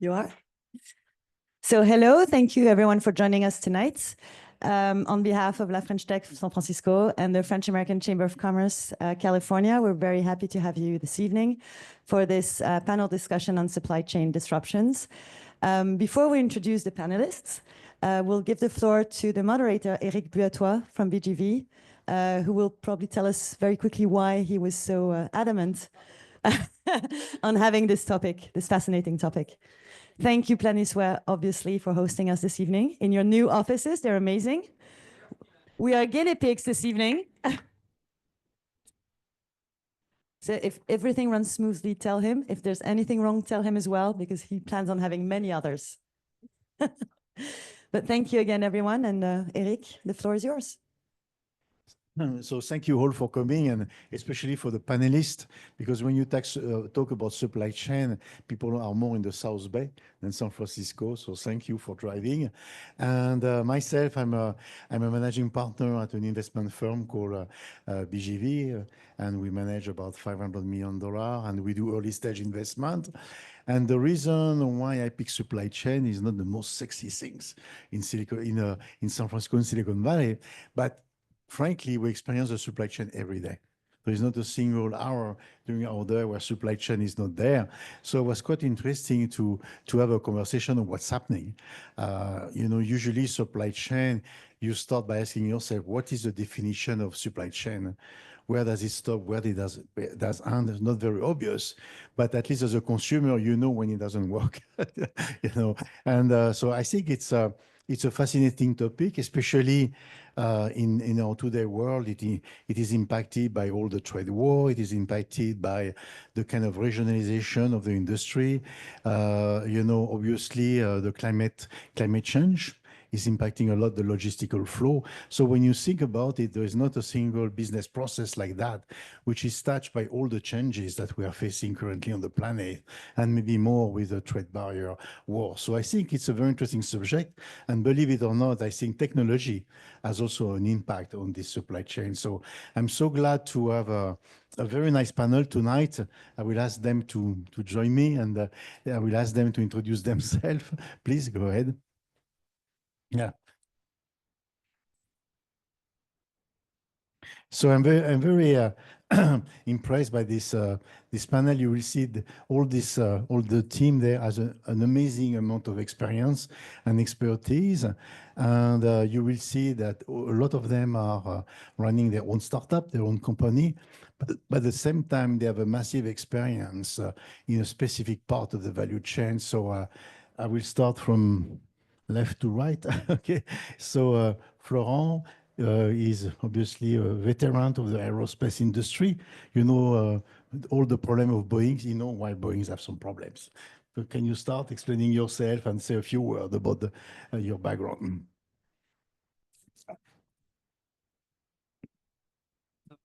You are? So hello, thank you everyone for joining us tonight. On behalf of La French Tech San Francisco and the French American Chamber of Commerce, California, we're very happy to have you this evening for this panel discussion on supply chain disruptions. Before we introduce the panelists, we'll give the floor to the moderator, Eric Buatois from BGV, who will probably tell us very quickly why he was so adamant on having this topic, this fascinating topic. Thank you, Planisware, obviously, for hosting us this evening in your new offices. They're amazing. We are guinea pigs this evening. So if everything runs smoothly, tell him. If there's anything wrong, tell him as well, because he plans on having many others. But thank you again, everyone. And Eric, the floor is yours. So thank you all for coming, and especially for the panelists, because when you talk about supply chain, people are more in the South Bay than San Francisco. So thank you for driving. And myself, I'm a managing partner at an investment firm called BGV, and we manage about $500 million, and we do early stage investment. And the reason why I pick supply chain is not the most sexy things in San Francisco and Silicon Valley, but frankly, we experience the supply chain every day. There is not a single hour during our day where supply chain is not there. So it was quite interesting to have a conversation on what's happening. Usually supply chain, you start by asking yourself, what is the definition of supply chain? Where does it stop? Where it does end? It's not very obvious, but at least as a consumer, you know when it doesn't work. And so I think it's a fascinating topic, especially in our today world. It is impacted by all the trade war. It is impacted by the kind of regionalization of the industry. Obviously, the climate change is impacting a lot the logistical flow. So when you think about it, there is not a single business process like that, which is touched by all the changes that we are facing currently on the planet, and maybe more with the trade barrier war. So I think it's a very interesting subject. And believe it or not, I think technology has also an impact on this supply chain. So I'm so glad to have a very nice panel tonight. I will ask them to join me, and I will ask them to introduce themselves. Please go ahead. Yeah. So I'm very impressed by this panel. You will see all the team there has an amazing amount of experience and expertise, and you will see that a lot of them are running their own startup, their own company, but at the same time they have a massive experience in a specific part of the value chain. So I will start from left to right. Okay, so Florent is obviously a veteran of the aerospace industry. You know all the problem of Boeing. You know why Boeings have some problems. So can you start explaining yourself and say a few words about your background?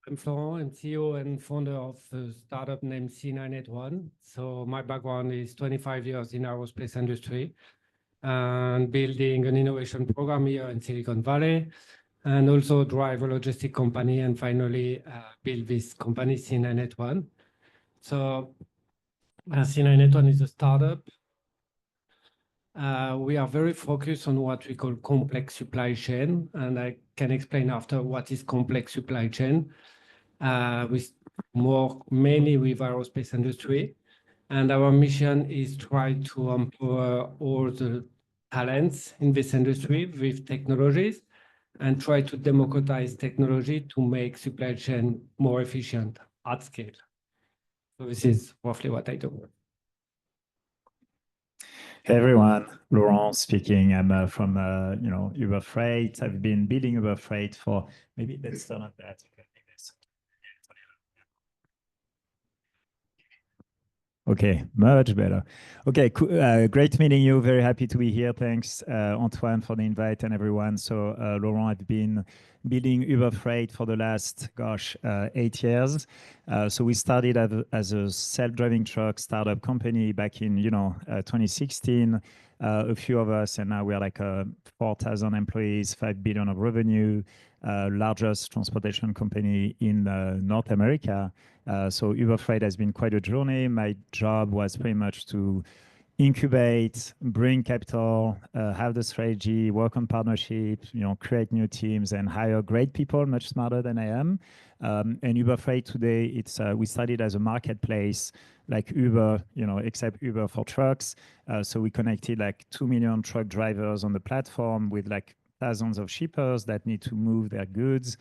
I'm Florent. I'm CEO and founder of a startup named C981. So my background is 25 years in aerospace industry, and building an innovation program here in Silicon Valley, and also drive a logistic company, and finally build this company, C981. So C981 is a startup. We are very focused on what we call complex supply chain, and I can explain after what is complex supply chain, mainly with aerospace industry. And our mission is try to empower all the talents in this industry with technologies, and try to democratize technology to make supply chain more efficient at scale. So this is roughly what I do. Hey everyone, Laurent speaking. I'm from Uberfreight. I've been building Uberfreight for maybe let's turn on that. Okay, much better. Okay, great meeting you. Very happy to be here. Thanks, Antoine, for the invite and everyone. So, Laurent, I've been building Uberfreight for the last, 8 years. So we started as a self-driving truck startup company back in, 2016. A few of us, and now we are like 4,000 employees, 5 billion of revenue, largest transportation company in North America. So Uberfreight has been quite a journey. My job was pretty much to incubate, bring capital, have the strategy, work on partnerships, create new teams, and hire great people, much smarter than I am. And Uberfreight today, we started as a marketplace like Uber, except Uber for trucks. So we connected like 2 million truck drivers on the platform with like thousands of shippers that need to move their goods.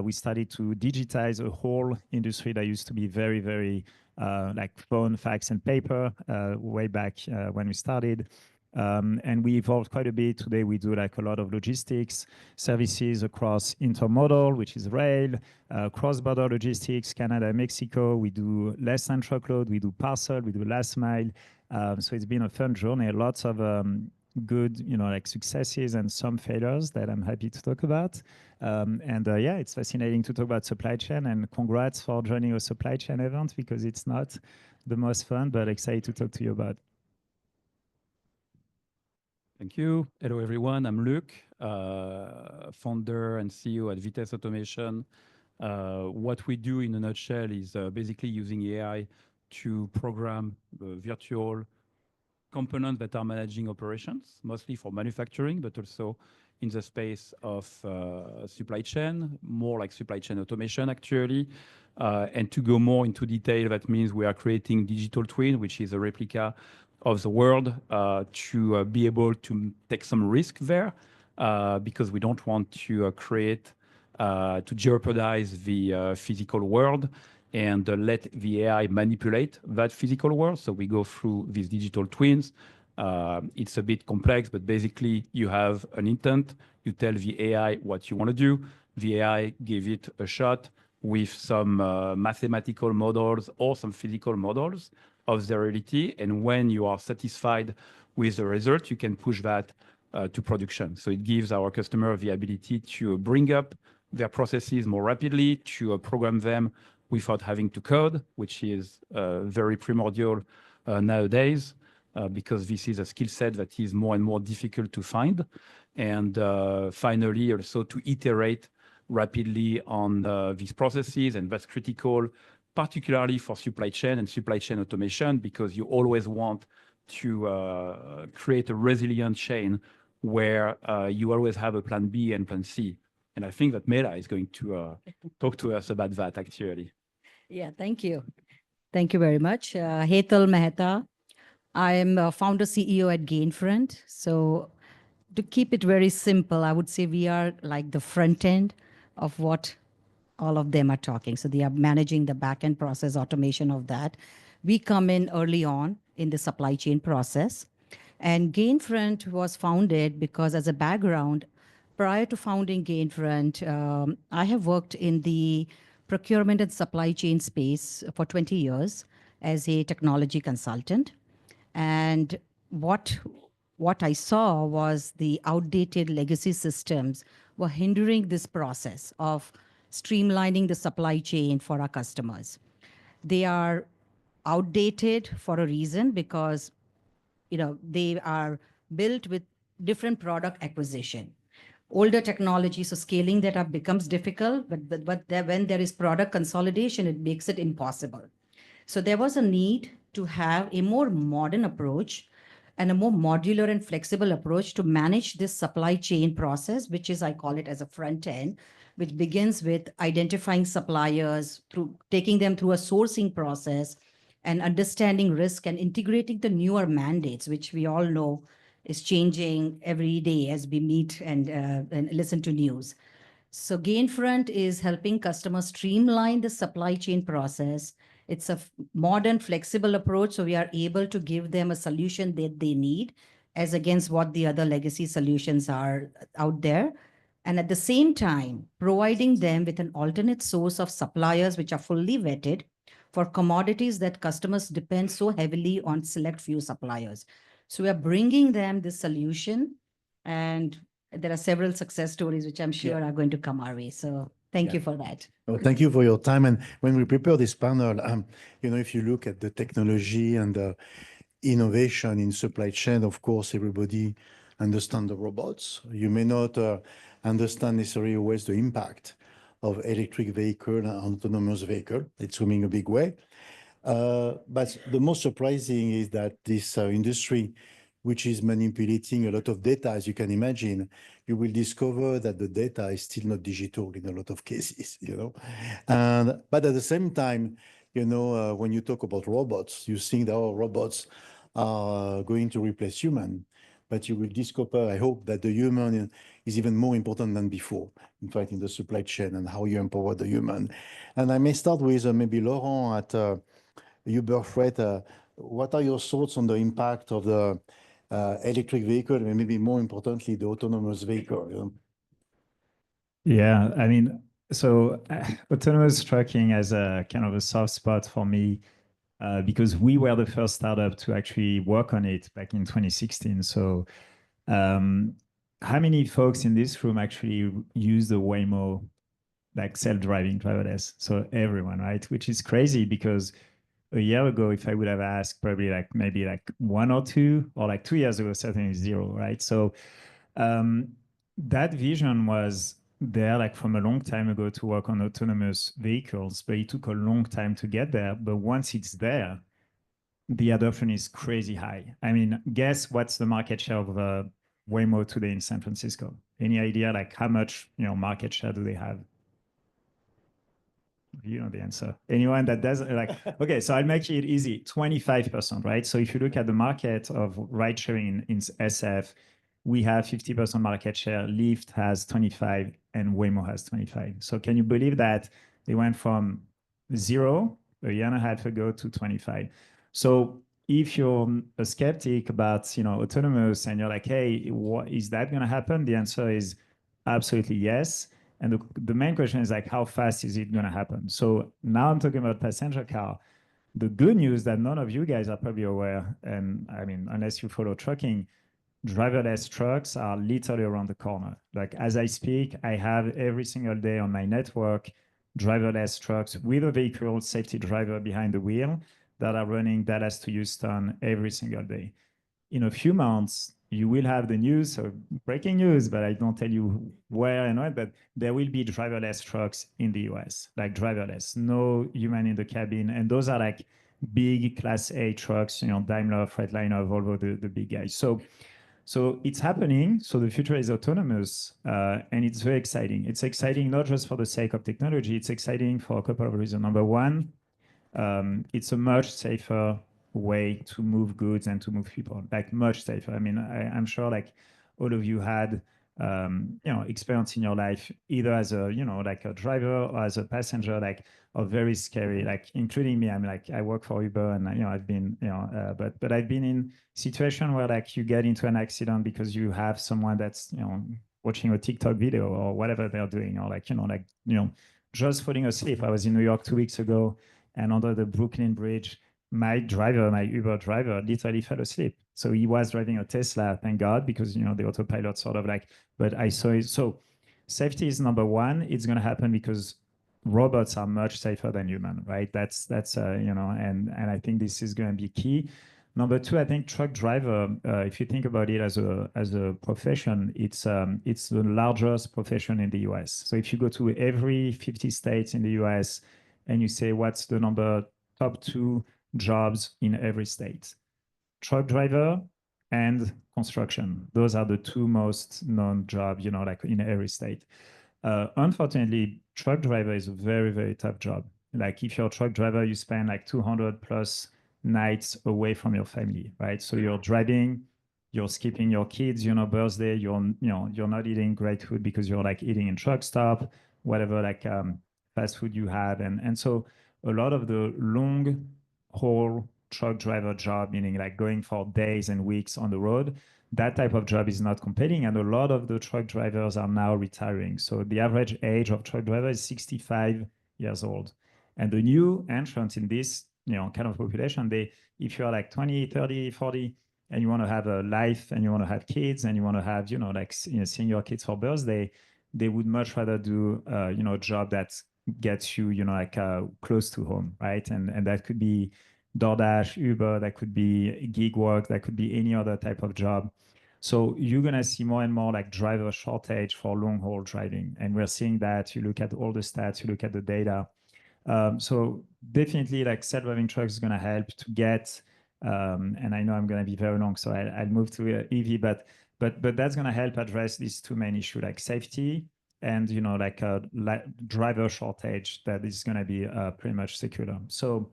We started to digitize a whole industry that used to be very, very like phone, fax, and paper way back when we started. And we evolved quite a bit. Today, we do like a lot of logistics services across intermodal, which is rail, cross-border logistics, Canada, Mexico. We do less than truckload. We do parcel. We do last mile. So it's been a fun journey. Lots of good, like successes and some failures that I'm happy to talk about. Yeah, it's fascinating to talk about supply chain, and congrats for joining a supply chain event because it's not the most fun, but excited to talk to you about. Thank you. Hello, everyone. I'm Luc, founder and CEO at Vitesse Automation. What we do in a nutshell is basically using AI to program virtual components that are managing operations, mostly for manufacturing, but also in the space of supply chain, more like supply chain automation, actually. And to go more into detail, that means we are creating digital twin, which is a replica of the world, to be able to take some risk there, because we don't want to to jeopardize the physical world and let the AI manipulate that physical world. So we go through these digital twins. It's a bit complex, but basically you have an intent. You tell the AI what you want to do. The AI give it a shot with some mathematical models or some physical models of the reality. And when you are satisfied with the result, you can push that to production. So it gives our customer the ability to bring up their processes more rapidly, to program them without having to code, which is very primordial nowadays, because this is a skill set that is more and more difficult to find. And finally, also to iterate rapidly on these processes, and that's critical, particularly for supply chain and supply chain automation, because you always want to create a resilient chain where you always have a plan B and plan C. And I think that Mehta is going to talk to us about that, actually. Yeah, thank you. Thank you very much. Hetal, Mehta. I am a founder CEO at Gainfront. So to keep it very simple, I would say we are like the front end of what all of them are talking. So they are managing the back-end process automation of that. We come in early on in the supply chain process. And Gainfront was founded because, as a background, prior to founding Gainfront, I have worked in the procurement and supply chain space for 20 years as a technology consultant. And what I saw was the outdated legacy systems were hindering this process of streamlining the supply chain for our customers. They are outdated for a reason, because they are built with different product acquisition. Older technology, so scaling that up becomes difficult, but when there is product consolidation, it makes it impossible. So there was a need to have a more modern approach and a more modular and flexible approach to manage this supply chain process, which is, I call it as a front end, which begins with identifying suppliers, through taking them through a sourcing process and understanding risk and integrating the newer mandates, which we all know is changing every day as we meet and listen to news. So Gainfront is helping customers streamline the supply chain process. It's a modern, flexible approach, so we are able to give them a solution that they need as against what the other legacy solutions are out there. And at the same time, providing them with an alternate source of suppliers which are fully vetted for commodities that customers depend so heavily on select few suppliers. So we are bringing them this solution, and there are several success stories which I'm sure are going to come our way. So thank you for that. Well, thank you for your time. And when we prepare this panel, if you look at the technology and the innovation in supply chain, of course, everybody understands the robots. You may not understand necessarily always the impact of electric vehicle and autonomous vehicle. It's swimming a big way. But the most surprising is that this industry, which is manipulating a lot of data, as you can imagine, you will discover that the data is still not digital in a lot of cases, you know. But at the same time, you know, when you talk about robots, you think that robots are going to replace human, but you will discover, I hope, that the human is even more important than before, in fact, in the supply chain and how you empower the human. And I may start with maybe Laurent at Uberfreight. What are your thoughts on the impact of the electric vehicle and maybe more importantly, the autonomous vehicle? You know? Yeah, I mean, so autonomous trucking has a kind of a soft spot for me because we were the first startup to actually work on it back in 2016. So how many folks in this room actually use the Waymo, like self-driving driverless? So everyone, right? Which is crazy because a year ago, if I would have asked, probably like maybe like one or two, or like 2 years ago, certainly zero, right? So that vision was there like from a long time ago to work on autonomous vehicles, but it took a long time to get there. But once it's there, the adoption is crazy high. I mean, guess what's the market share of Waymo today in San Francisco? Any idea like how much, you know, market share do they have? You know the answer. Anyone that doesn't like, okay, so I'll make it easy. 25%, right? So if you look at the market of ride sharing in SF, we have 50% market share, Lyft has 25, and Waymo has 25. So can you believe that they went from 0 a year and a half ago to 25? So if you're a skeptic about, you know, autonomous and you're like, hey, what is that going to happen? The answer is absolutely yes. And the main question is like, how fast is it going to happen? So now I'm talking about passenger car. The good news that none of you guys are probably aware, and I mean, unless you follow trucking, driverless trucks are literally around the corner. Like as I speak, I have every single day on my network, driverless trucks with a vehicle safety driver behind the wheel that are running Dallas to Houston every single day. In a few months, you will have the news, so breaking news, but I don't tell you where and what, but there will be driverless trucks in the US, like driverless, no human in the cabin. And those are like big Class A trucks, you know, Daimler, Freightliner, Volvo, the big guys. So it's happening. So the future is autonomous, and it's very exciting. It's exciting not just for the sake of technology, it's exciting for a couple of reasons. Number one, it's a much safer way to move goods and to move people, like much safer. I mean, I'm sure like all of you had, you know, experience in your life, either as a, you know, like a driver or as a passenger, like are very scary, like including me. I'm like, I work for Uber and, you know, I've been, you know, but I've been in situation where like you get into an accident because you have someone that's, you know, watching a TikTok video or whatever they're doing, or like, you know, just falling asleep. I was in New York 2 weeks ago, and under the Brooklyn Bridge, my Uber driver, literally fell asleep. So he was driving a Tesla, thank God, because, you know, the autopilot sort of like, but I saw it. So safety is number one. It's going to happen because robots are much safer than human, right? That's you know, and I think this is going to be key. Number two, I think truck driver, if you think about it as a profession, it's the largest profession in the US. So if you go to every 50 states in the US and you say, what's the top 2 jobs in every state? Truck driver and construction. Those are the 2 most known jobs, you know, like in every state. Unfortunately, truck driver is a very, very tough job. Like if you're a truck driver, you spend like 200 plus nights away from your family, right? So you're driving, you're skipping your kids, you know, birthday, you're not eating great food because you're like eating in truck stop, whatever, like fast food you have. And so a lot of the long haul truck driver job, meaning like going for days and weeks on the road, that type of job is not compelling. And a lot of the truck drivers are now retiring. So the average age of truck driver is 65 years old. And the new entrants in this, you know, kind of population, if you're like 20, 30, 40, and you want to have a life and you want to have kids and you want to have, you know, like, you know, seeing your kids for birthday, they would much rather do, you know, a job that gets you, you know, like close to home, right? And that could be DoorDash, Uber, that could be gig work, that could be any other type of job. So you're going to see more and more like driver shortage for long haul driving. And we're seeing that. You look at all the stats, you look at the data. So definitely like self-driving trucks is going to help to get, and I know I'm going to be very long, so I'll move to EV, but that's going to help address these two main issues, like safety and, you know, like a driver shortage that is going to be pretty much secular. So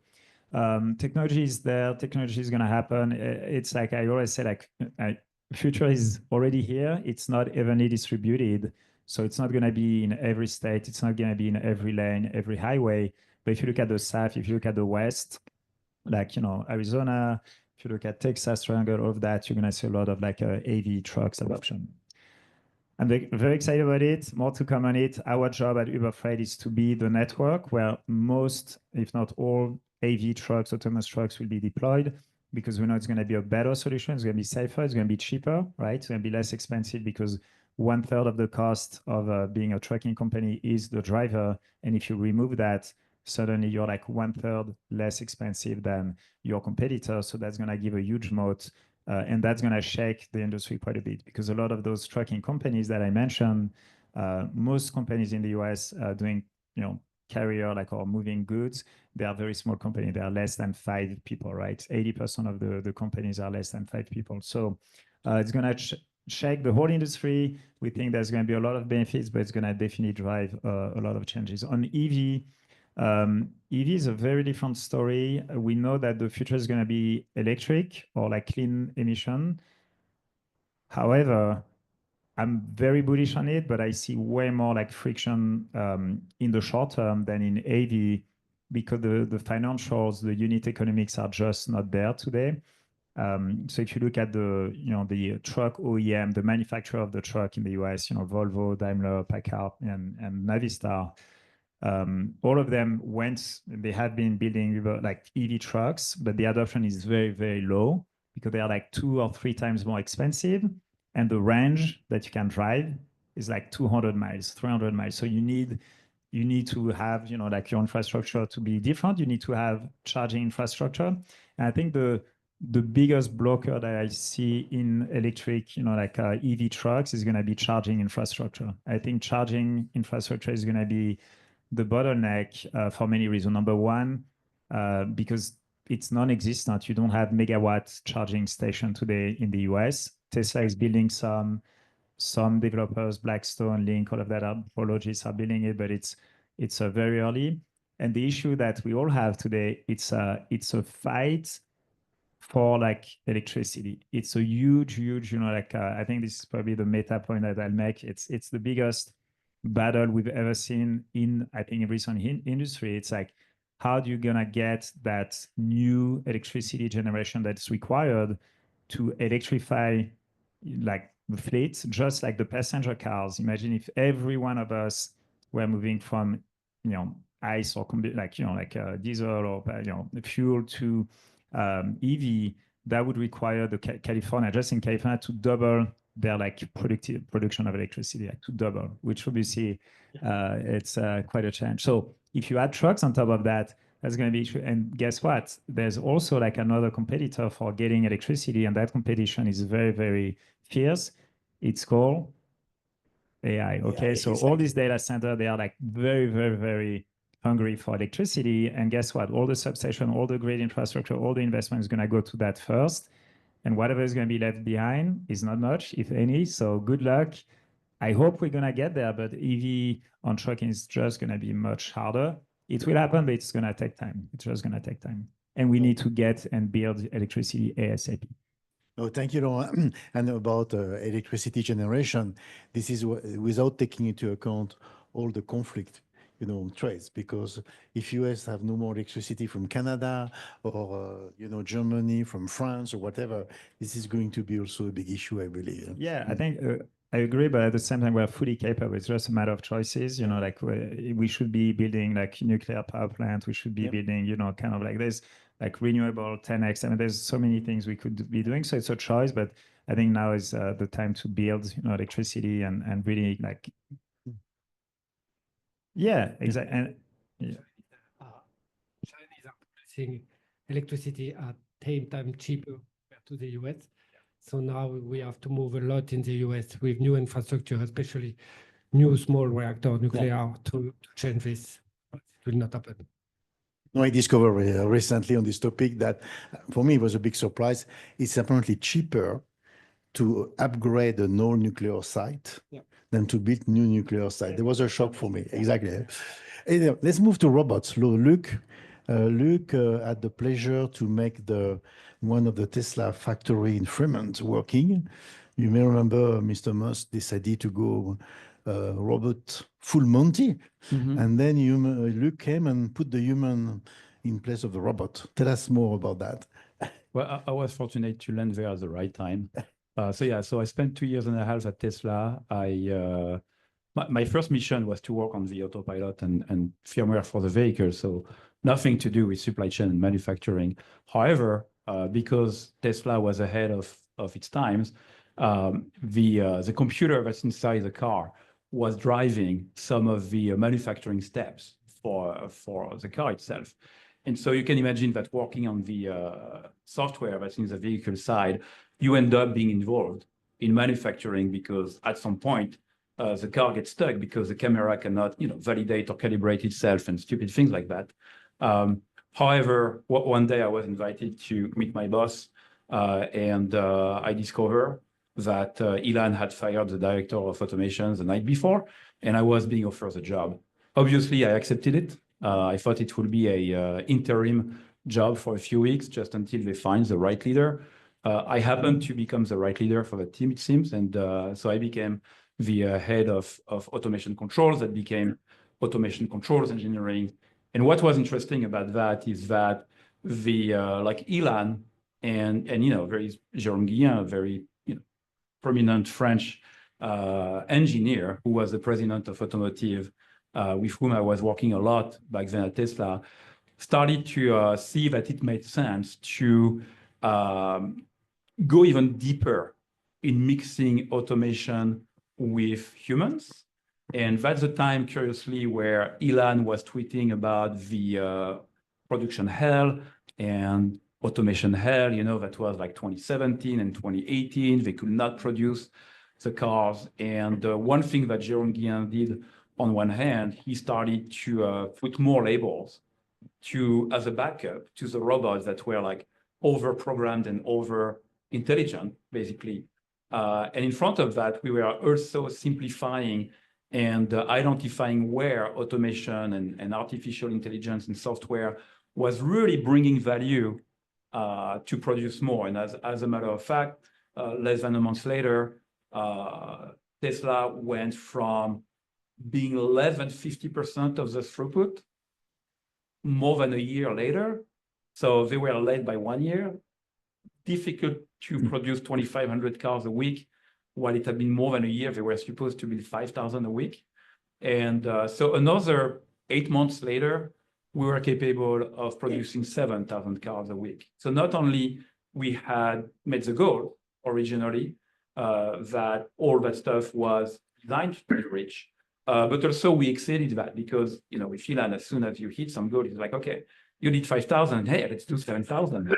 technology is there, technology is going to happen. It's like I always say, like future is already here. It's not evenly distributed. So it's not going to be in every state. It's not going to be in every lane, every highway. But if you look at the South, if you look at the West, like, you know, Arizona, if you look at Texas, Triangle, all of that, you're going to see a lot of like AV trucks adoption. I'm very excited about it. More to come on it. Our job at Uberfreight is to be the network where most, if not all, AV trucks, autonomous trucks will be deployed, because we know it's going to be a better solution. It's going to be safer. It's going to be cheaper, right? It's going to be less expensive because 1/3 of the cost of being a trucking company is the driver. And if you remove that, suddenly you're like 1/3 less expensive than your competitor. So that's going to give a huge moat. And that's going to shake the industry quite a bit, because a lot of those trucking companies that I mentioned, most companies in the US doing, you know, carrier like or moving goods, they are very small companies. They are less than 5 people, right? 80% of the companies are less than 5 people. So it's going to shake the whole industry. We think there's going to be a lot of benefits, but it's going to definitely drive a lot of changes. On EV, EV is a very different story. We know that the future is going to be electric or like clean emission. However, I'm very bullish on it, but I see way more like friction in the short term than in AV, because the financials, the unit economics are just not there today. So if you look at the truck OEM, the manufacturer of the truck in the US, you know, Volvo, Daimler, Packard, and Navistar, all of them they have been building like EV trucks, but the adoption is very, very low because they are like 2 or 3 times more expensive. And the range that you can drive is like 200 miles, 300 miles. So you need to have, you know, like your infrastructure to be different. You need to have charging infrastructure. And I think the biggest blocker that I see in electric, you know, like EV trucks is going to be charging infrastructure. I think charging infrastructure is going to be the bottleneck for many reasons. Number one, because it's non-existent. You don't have megawatt charging station today in the US. Tesla is building some developers, Blackstone, Link, all of that, Prologis are building it, but it's very early. And the issue that we all have today, it's a fight for like electricity. It's a huge, you know, like I think this is probably the meta point that I'll make. It's the biggest battle we've ever seen in, I think, in recent industry. It's like, how do you gonna get that new electricity generation that's required to electrify like the fleet, just like the passenger cars? Imagine if every one of us were moving from, you know, ICE or like, you know, like diesel or, you know, fuel to EV. That would require just in California to double their like production of electricity, like to double, which obviously it's quite a challenge. So if you add trucks on top of that, that's going to be, and guess what? There's also like another competitor for getting electricity, and that competition is very, very fierce. It's called AI. Okay, yeah, so exactly. All these data centers, they are like very, very, very hungry for electricity. And guess what? All the substation, all the grid infrastructure, all the investment is going to go to that first. And whatever is going to be left behind is not much, if any. So good luck. I hope we're going to get there, but EV on trucking is just going to be much harder. It will happen, but it's going to take time. It's just going to take time. And we need to get and build electricity ASAP. Oh, thank you, Laurent. And about electricity generation, this is without taking into account all the conflict, you know, trades, because if US have no more electricity from Canada or, you know, Germany from France or whatever, this is going to be also a big issue, I believe. Yeah, I think I agree, but at the same time, we're fully capable. It's just a matter of choices, you know, like we should be building like nuclear power plant. We should be building, you know, kind of like this, like renewable 10x. I mean, there's so many things we could be doing. So it's a choice, but I think now is the time to build, you know, electricity and really like, yeah, exactly. And Chinese are producing electricity at 10 times cheaper compared to the US. So now we have to move a lot in the US with new infrastructure, especially new small reactor nuclear to change this. But it will not happen. No, I discovered recently on this topic that for me it was a big surprise. It's apparently cheaper to upgrade an old nuclear site than to build new nuclear site. There was a shock for me. Exactly. Anyway, let's move to robots. Luc had the pleasure to make one of the Tesla factory in Fremont working. You may remember Mr. Musk decided to go robot full Monty, and then Luc came and put the human in place of the robot. Tell us more about that. Well, I was fortunate to land there at the right time. So I spent 2.5 years at Tesla. My first mission was to work on the autopilot and firmware for the vehicle, so nothing to do with supply chain and manufacturing. However, because Tesla was ahead of its times, the computer that's inside the car was driving some of the manufacturing steps for the car itself. And so you can imagine that working on the software that's in the vehicle side, you end up being involved in manufacturing because at some point, the car gets stuck because the camera cannot, validate or calibrate itself and stupid things like that. However, one day I was invited to meet my boss, and I discovered that Elon had fired the director of automation the night before, and I was being offered the job. Obviously, I accepted it. I thought it would be a interim job for a few weeks, just until they find the right leader. I happened to become the right leader for the team, it seems, and so I became the head of automation controls. That became automation controls engineering. And what was interesting about that is that the like Elon and very Jérôme Guillen, a very prominent French engineer who was the president of automotive, with whom I was working a lot back then at Tesla, started to see that it made sense to go even deeper in mixing automation with humans. And that's the time, curiously, where Elon was tweeting about the production hell and automation hell. That was like 2017 and 2018. They could not produce the cars. And one thing that Jérôme Guillen did, on one hand, he started to put more labels as a backup to the robots that were like over-programmed and over-intelligent, basically. And in front of that, we were also simplifying and identifying where automation and artificial intelligence and software was really bringing value to produce more. And as a matter of fact, less than a month later, Tesla went from being less than 50% of the throughput more than a year later. So they were late by 1 year. Difficult to produce 2,500 cars a week, while it had been more than a year. They were supposed to build 5,000 a week. And so another 8 months later, we were capable of producing 7,000 cars a week. So not only we had made the goal originally, that all that stuff was designed to be reached, but also we exceeded that because, with Elon, as soon as you hit some goal, it's like, okay, you did 5,000, hey, let's do 7,000.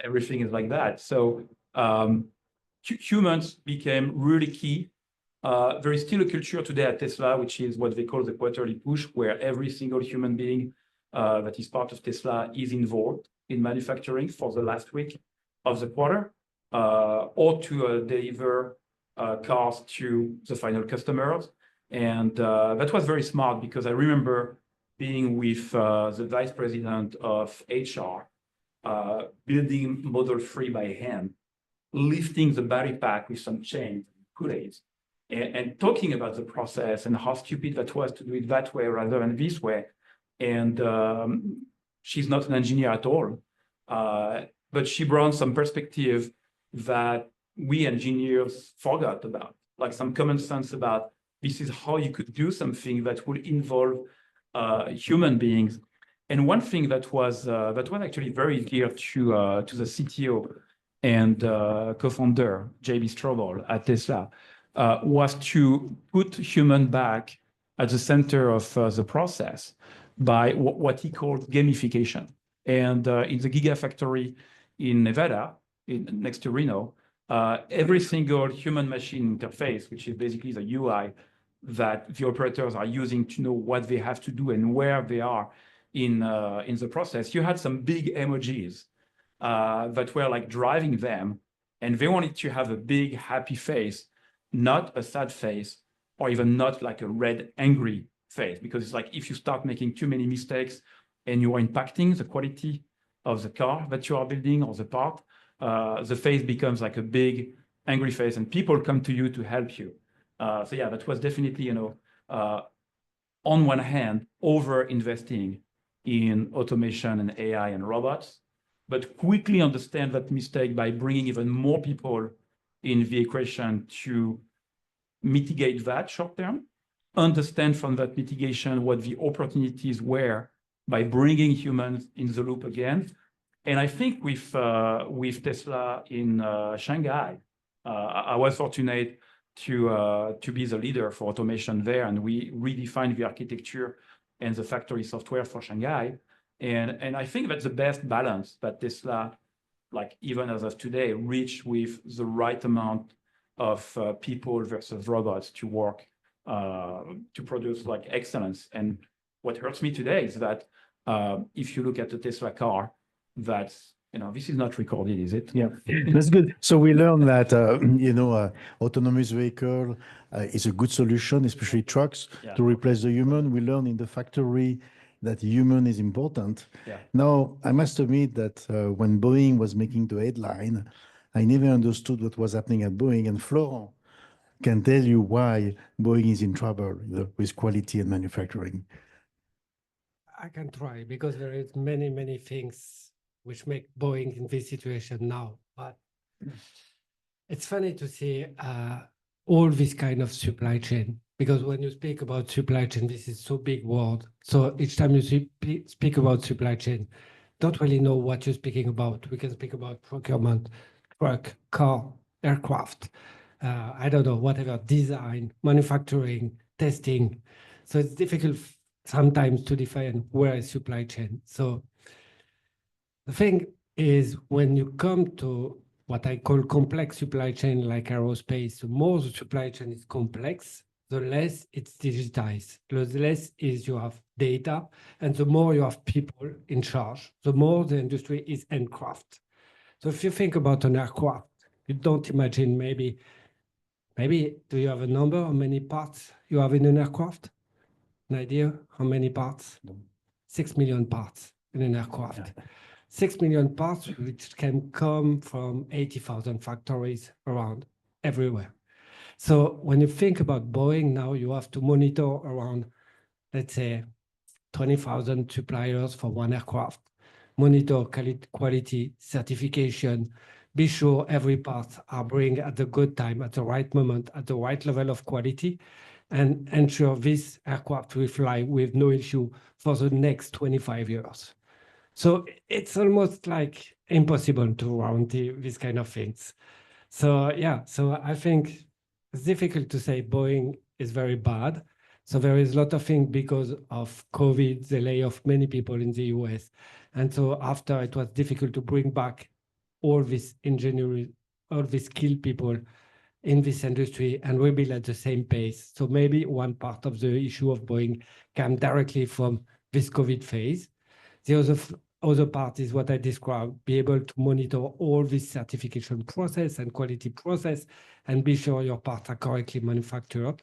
Everything is like that. So humans became really key. There is still a culture today at Tesla, which is what they call the quarterly push, where every single human being that is part of Tesla is involved in manufacturing for the last week of the quarter, or to deliver cars to the final customers. And that was very smart because I remember being with the vice president of HR, building Model 3 by hand, lifting the battery pack with some chains, Kool-Aids, and talking about the process and how stupid that was to do it that way rather than this way. And she's not an engineer at all, but she brought some perspective that we engineers forgot about, like some common sense about this is how you could do something that would involve human beings. And one thing that was actually very dear to the CTO and co-founder, JB Straubel at Tesla, was to put human back at the center of the process by what he called gamification. And in the Gigafactory in Nevada, next to Reno, every single human-machine interface, which is basically the UI that the operators are using to know what they have to do and where they are in the process, you had some big emojis that were like driving them, and they wanted to have a big happy face, not a sad face, or even not like a red angry face, because it's like if you start making too many mistakes and you are impacting the quality of the car that you are building or the part, the face becomes like a big angry face, and people come to you to help you. So yeah, that was definitely, you know, on one hand, over investing in automation and AI and robots, but quickly understand that mistake by bringing even more people in the equation to mitigate that short term, understand from that mitigation what the opportunities were by bringing humans in the loop again. And I think with Tesla in Shanghai, I was fortunate to be the leader for automation there, and we redefined the architecture and the factory software for Shanghai. And I think that's the best balance that Tesla, like even as of today, reached with the right amount of people versus robots to work to produce like excellence. And what hurts me today is that if you look at the Tesla car, that's, you know, this is not recorded, is it? Yeah, that's good. So we learned that, you know, autonomous vehicle is a good solution, especially trucks, to replace the human. We learned in the factory that human is important. Yeah. Now, I must admit that when Boeing was making the headline, I never understood what was happening at Boeing. And Florent can tell you why Boeing is in trouble with quality and manufacturing. I can try, because there is many things which make Boeing in this situation now. But it's funny to see all this kind of supply chain, because when you speak about supply chain, this is so big word. So each time you speak about supply chain, don't really know what you're speaking about. We can speak about procurement, truck, car, aircraft, I don't know, whatever, design, manufacturing, testing. So it's difficult sometimes to define where is supply chain. So the thing is, when you come to what I call complex supply chain, like aerospace, the more the supply chain is complex, the less it's digitized, the less is you have data, and the more you have people in charge, the more the industry is handcraft. So if you think about an aircraft, you don't imagine maybe, do you have a number how many parts you have in an aircraft? An idea how many parts? 6 million parts in an aircraft. Yeah. 6 million parts, which can come from 80,000 factories around everywhere. So when you think about Boeing now, you have to monitor around, let's say, 20,000 suppliers for one aircraft, monitor quality, certification, be sure every part are bring at the good time, at the right moment, at the right level of quality, and ensure this aircraft will fly with no issue for the next 25 years. So it's almost like impossible to guarantee these kind of things. So yeah, so I think it's difficult to say Boeing is very bad. So there is a lot of things because of COVID, the layoff many people in the US. And so after, it was difficult to bring back all this engineering, all these skilled people in this industry and rebuild at the same pace. So maybe one part of the issue of Boeing came directly from this COVID phase. The other part is what I described, be able to monitor all this certification process and quality process and be sure your parts are correctly manufactured.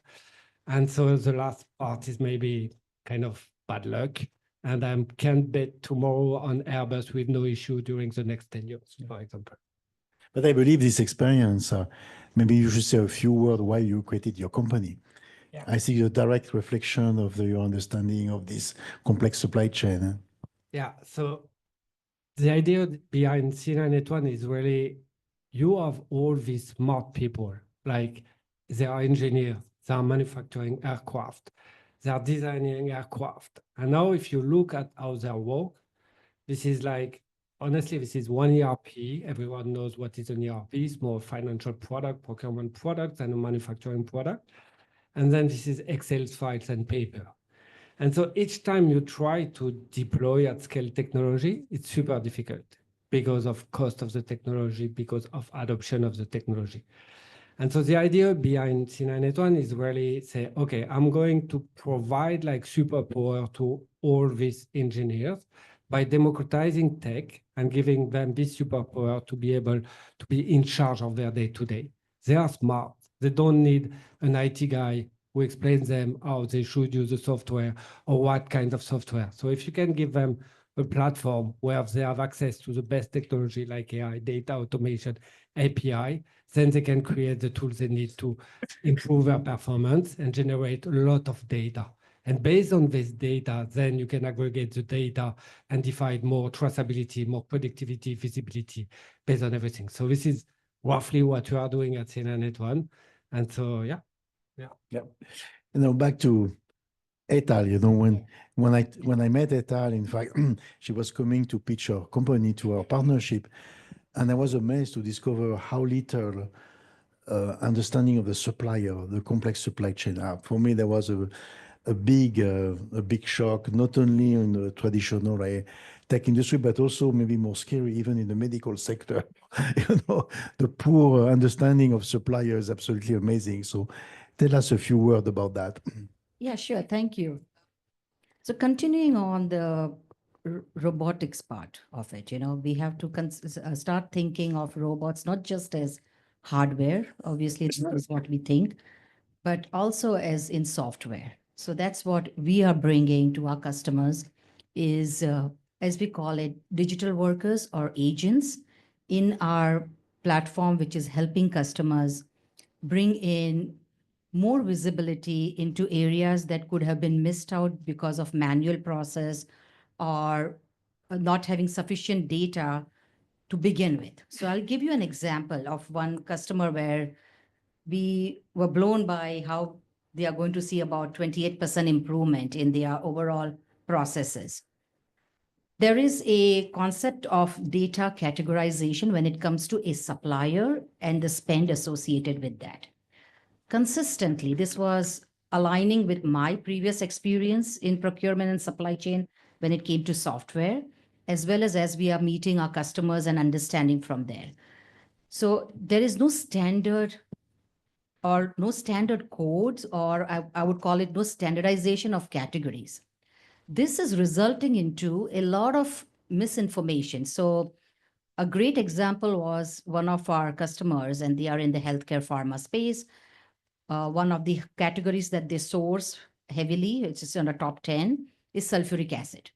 And so the last part is maybe kind of bad luck. And I can't bet tomorrow on Airbus with no issue during the next 10 years, for example. But I believe this experience, maybe you should say a few words why you created your company. Yeah. I see a direct reflection of your understanding of this complex supply chain. Yeah, so the idea behind C981 is really, you have all these smart people, like they are engineers, they are manufacturing aircraft, they are designing aircraft. And now if you look at how they work, this is like, honestly, this is one ERP. Everyone knows what is an ERP. It's more financial product, procurement product, and a manufacturing product. And then this is Excel files and paper. And so each time you try to deploy at scale technology, it's super difficult because of cost of the technology, because of adoption of the technology. And so the idea behind C981 is really say, okay, I'm going to provide like superpower to all these engineers by democratizing tech and giving them this superpower to be able to be in charge of their day-to-day. They are smart. They don't need an IT guy who explains them how they should use the software or what kind of software. So if you can give them a platform where they have access to the best technology like AI, data automation, API, then they can create the tools they need to improve their performance and generate a lot of data. And based on this data, then you can aggregate the data and define more traceability, more productivity, visibility based on everything. So this is roughly what we are doing at C981 One. And so, yeah. Back to Hetal, when I met Hetal, in fact, she was coming to pitch her company to our partnership, and I was amazed to discover how little understanding of the supplier, the complex supply chain. For me, there was a big shock, not only in the traditional tech industry, but also maybe more scary, even in the medical sector. The poor understanding of suppliers is absolutely amazing. So tell us a few words about that. Yeah, sure. Thank you. So continuing on the robotics part of it, we have to start thinking of robots not just as hardware, obviously that is what we think, but also as in software. So that's what we are bringing to our customers is, as we call it, digital workers or agents in our platform, which is helping customers bring in more visibility into areas that could have been missed out because of manual process or not having sufficient data to begin with. So I'll give you an example of one customer where we were blown by how they are going to see about 28% improvement in their overall processes. There is a concept of data categorization when it comes to a supplier and the spend associated with that. Consistently, this was aligning with my previous experience in procurement and supply chain when it came to software, as well as we are meeting our customers and understanding from there. So there is no standard or no standard codes, or I would call it no standardization of categories. This is resulting into a lot of misinformation. So a great example was one of our customers, and they are in the healthcare pharma space. One of the categories that they source heavily, which is on the top 10, is sulfuric acid.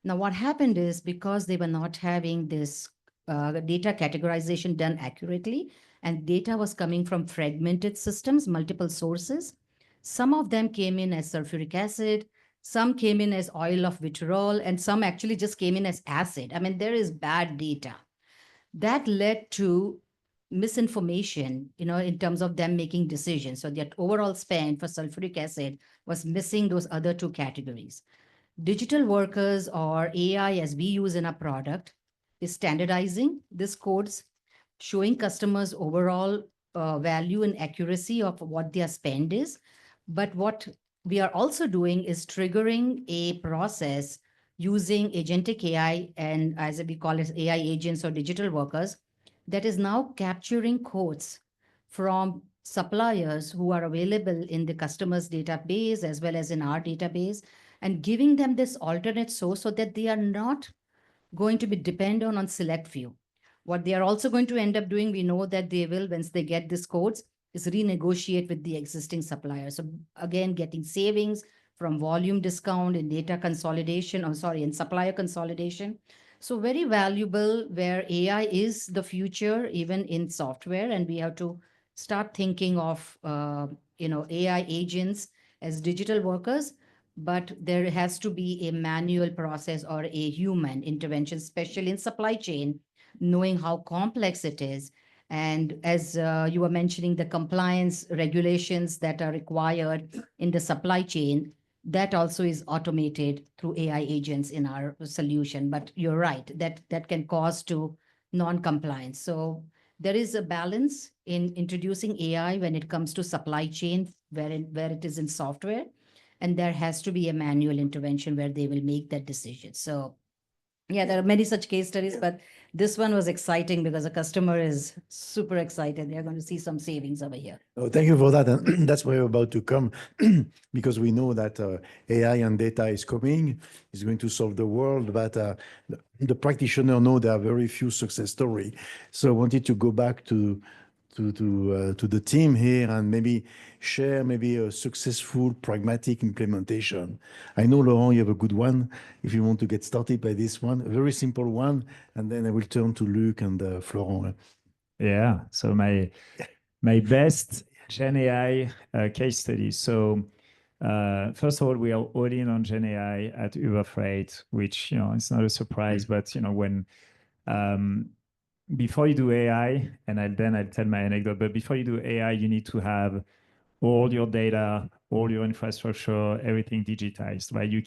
Now, what happened is because they were not having this data categorization done accurately, and data was coming from fragmented systems, multiple sources. Some of them came in as sulfuric acid, some came in as oil of vitriol, and some actually just came in as acid. I mean, there is bad data. That led to misinformation, in terms of them making decisions. So that overall spend for sulfuric acid was missing those other two categories. Digital workers or AI, as we use in our product, is standardizing these codes, showing customers overall value and accuracy of what their spend is. But what we are also doing is triggering a process using agentic AI, and as we call it, AI agents or digital workers, that is now capturing codes from suppliers who are available in the customer's database as well as in our database, and giving them this alternate source so that they are not going to be dependent on select few. What they are also going to end up doing, we know that they will, once they get these codes, is renegotiate with the existing supplier. So again, getting savings from volume discount and data consolidation, and supplier consolidation. So very valuable, where AI is the future, even in software, and we have to start thinking of AI agents as digital workers, but there has to be a manual process or a human intervention, especially in supply chain, knowing how complex it is. And as you were mentioning, the compliance regulations that are required in the supply chain, that also is automated through AI agents in our solution. But you're right, that can cause to non-compliance. So there is a balance in introducing AI when it comes to supply chain, where it is in software, and there has to be a manual intervention where they will make that decision. So Yeah, there are many such case studies, but this one was exciting because the customer is super excited. They're going to see some savings over here. Oh, thank you for that. And that's why we're about to come because we know that AI and data is coming, is going to solve the world, but the practitioner know there are very few success stories. So I wanted to go back to the team here and maybe share maybe a successful pragmatic implementation. I know, Laurent, you have a good one. If you want to get started by this one, a very simple one, and then I will turn to Luc and Florent. Yeah, so my best Gen AI case study. So first of all, we are all in on Gen AI at Uberfreight, which, it's not a surprise, but, when before you do AI, and I'll tell my anecdote, but before you do AI, you need to have all your data, all your infrastructure, everything digitized, right? You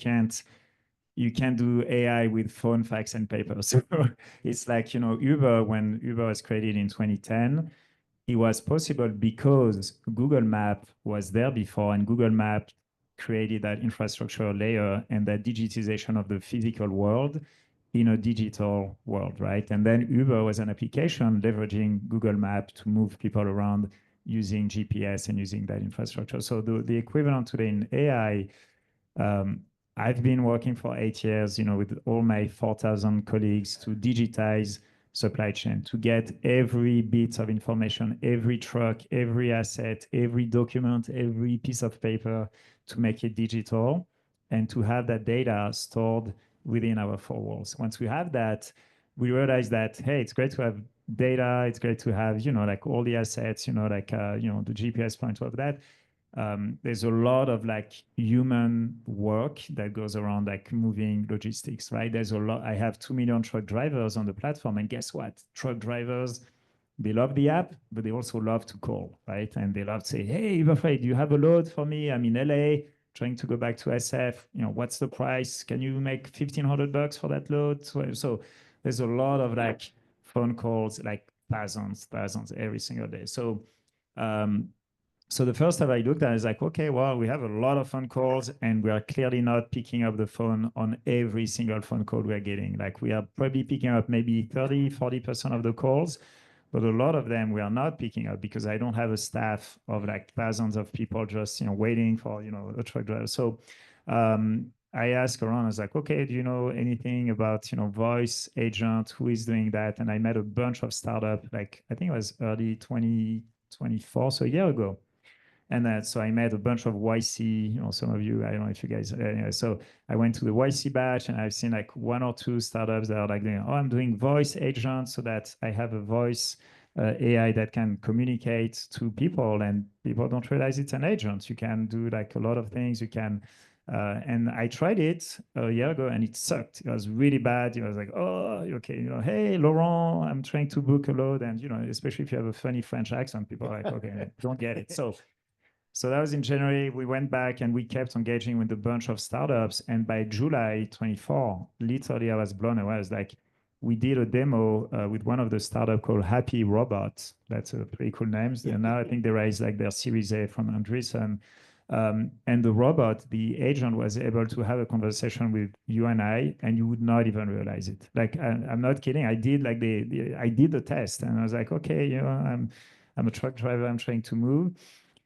can't do AI with phone, fax, and paper. So it's like, Uber, when Uber was created in 2010, it was possible because Google Map was there before, and Google Map created that infrastructure layer and that digitization of the physical world in a digital world, right? And then Uber was an application leveraging Google Map to move people around using GPS and using that infrastructure. So the equivalent today in AI, I've been working for 8 years, with all my 4,000 colleagues to digitize supply chain, to get every bit of information, every truck, every asset, every document, every piece of paper, to make it digital and to have that data stored within our four walls. Once we have that, we realize that, hey, it's great to have data. It's great to have, like all the assets, the GPS point of that. There's a lot of like human work that goes around like moving logistics, right? There's a lot. I have 2 million truck drivers on the platform, and guess what? Truck drivers, they love the app, but they also love to call, right? And they love to say, hey, Uberfreight, do you have a load for me? I'm in LA, trying to go back to SF. What's the price? Can you make $1,500 for that load? So there's a lot of like phone calls, like thousands every single day. So the first time I looked at it, I was like, okay, well, we have a lot of phone calls and we are clearly not picking up the phone on every single phone call we're getting. Like we are probably picking up maybe 30-40% of the calls, but a lot of them we are not picking up because I don't have a staff of like thousands of people just, waiting for, a truck driver. So I asked around, I was like, okay, do you know anything about, voice agent, who is doing that? And I met a bunch of startups, like I think it was early 2024, so a year ago. And so I met a bunch of YC, some of you, I don't know if you guys, anyway, so I went to the YC batch and I've seen like 1 or 2 startups that are like, I'm doing voice agent so that I have a voice AI that can communicate to people, and people don't realize it's an agent. You can do like a lot of things. You can, and I tried it a year ago and it sucked. It was really bad. It was like, oh, okay, hey, Laurent, I'm trying to book a load. And, especially if you have a funny French accent, people are like, okay, don't get it. So that was in January. We went back and we kept engaging with a bunch of startups. And by July 24, literally I was blown away. I was like, we did a demo with one of the startups called Happy Robots. That's a pretty cool name. Yeah. And now I think they raised like their Series A from Andreessen. And the robot, the agent, was able to have a conversation with you and I, and you would not even realize it. Like, I'm not kidding. I did like I did the test, and I was like, okay, I'm a truck driver. I'm trying to move.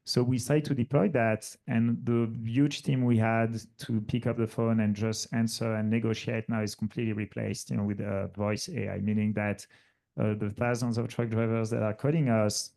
So we started to deploy that, and the huge team we had to pick up the phone and just answer and negotiate now is completely replaced, with voice AI, meaning that the thousands of truck drivers that are calling us,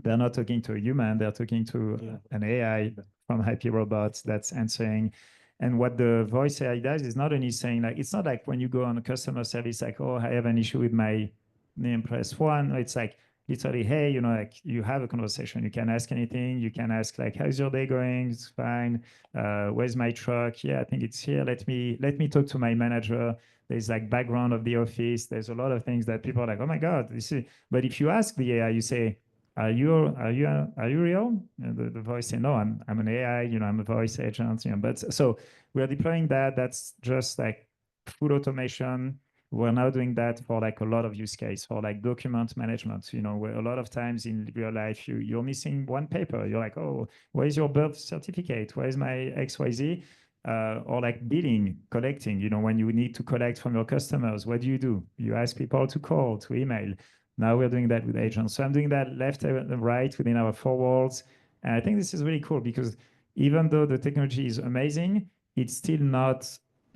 they're not talking to a human, they're talking to an AI from Happy Robots that's answering. And what the voice AI does is not only saying, like, it's not like when you go on a customer service, like, oh, I have an issue with my name, press 1. It's like, literally, hey, like you have a conversation. You can ask anything. You can ask like, how's your day going? It's fine. Where's my truck? Yeah, I think it's here. Let me talk to my manager. There's like background of the office. There's a lot of things that people are like, oh my God, this is. But if you ask the AI, you say, are you real? And the voice say, no, I'm an AI. I'm a voice agent. But so we're deploying that. That's just like full automation. We're now doing that for like a lot of use case for like document management, where a lot of times in real life, you're missing one paper. You're like, oh, where is your birth certificate? Where is my XYZ? or like billing, collecting, you know, when you need to collect from your customers, what do? You ask people to call, to email. Now we're doing that with agents. So I'm doing that left and right within our four walls. And I think this is really cool because even though the technology is amazing, it's still not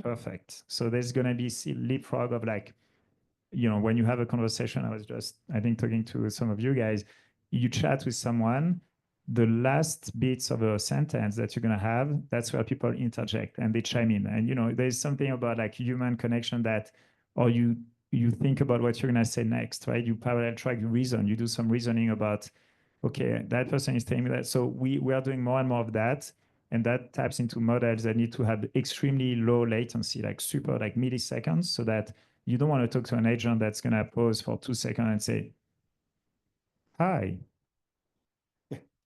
perfect. So there's going to be still leapfrog of like, you know, when you have a conversation, I was just, I think, talking to some of you guys, you chat with someone, the last bits of a sentence that you're going to have, that's where people interject and they chime in. And, you know, there's something about like human connection that, or you think about what you're going to say next, right? You parallel track, you reason, you do some reasoning about, okay, that person is telling me that. So we are doing more and more of that. And that taps into models that need to have extremely low latency, like super, like milliseconds, so that you don't want to talk to an agent that's going to pause for 2 seconds and say, hi.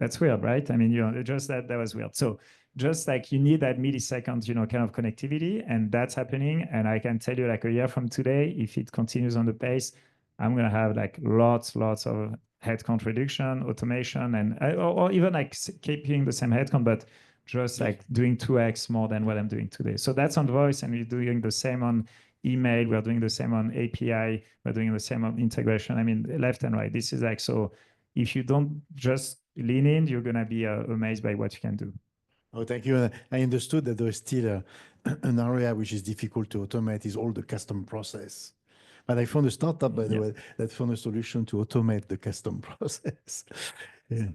That's weird, right? I mean, you know, just that was weird. So just like you need that millisecond, you know, kind of connectivity, and that's happening. And I can tell you like a year from today, if it continues on the pace, I'm going to have like lots of headcount reduction, automation, and or even like keeping the same headcount, but just like doing 2x more than what I'm doing today. So that's on voice, and we're doing the same on email. We're doing the same on API. We're doing the same on integration. I mean, left and right. This is like, so if you don't just lean in, you're going to be amazed by what you can do. Oh, thank you. I understood that there is still an area which is difficult to automate is all the custom process. But I found a startup, by the way, that found a solution to automate the custom process. Yeah.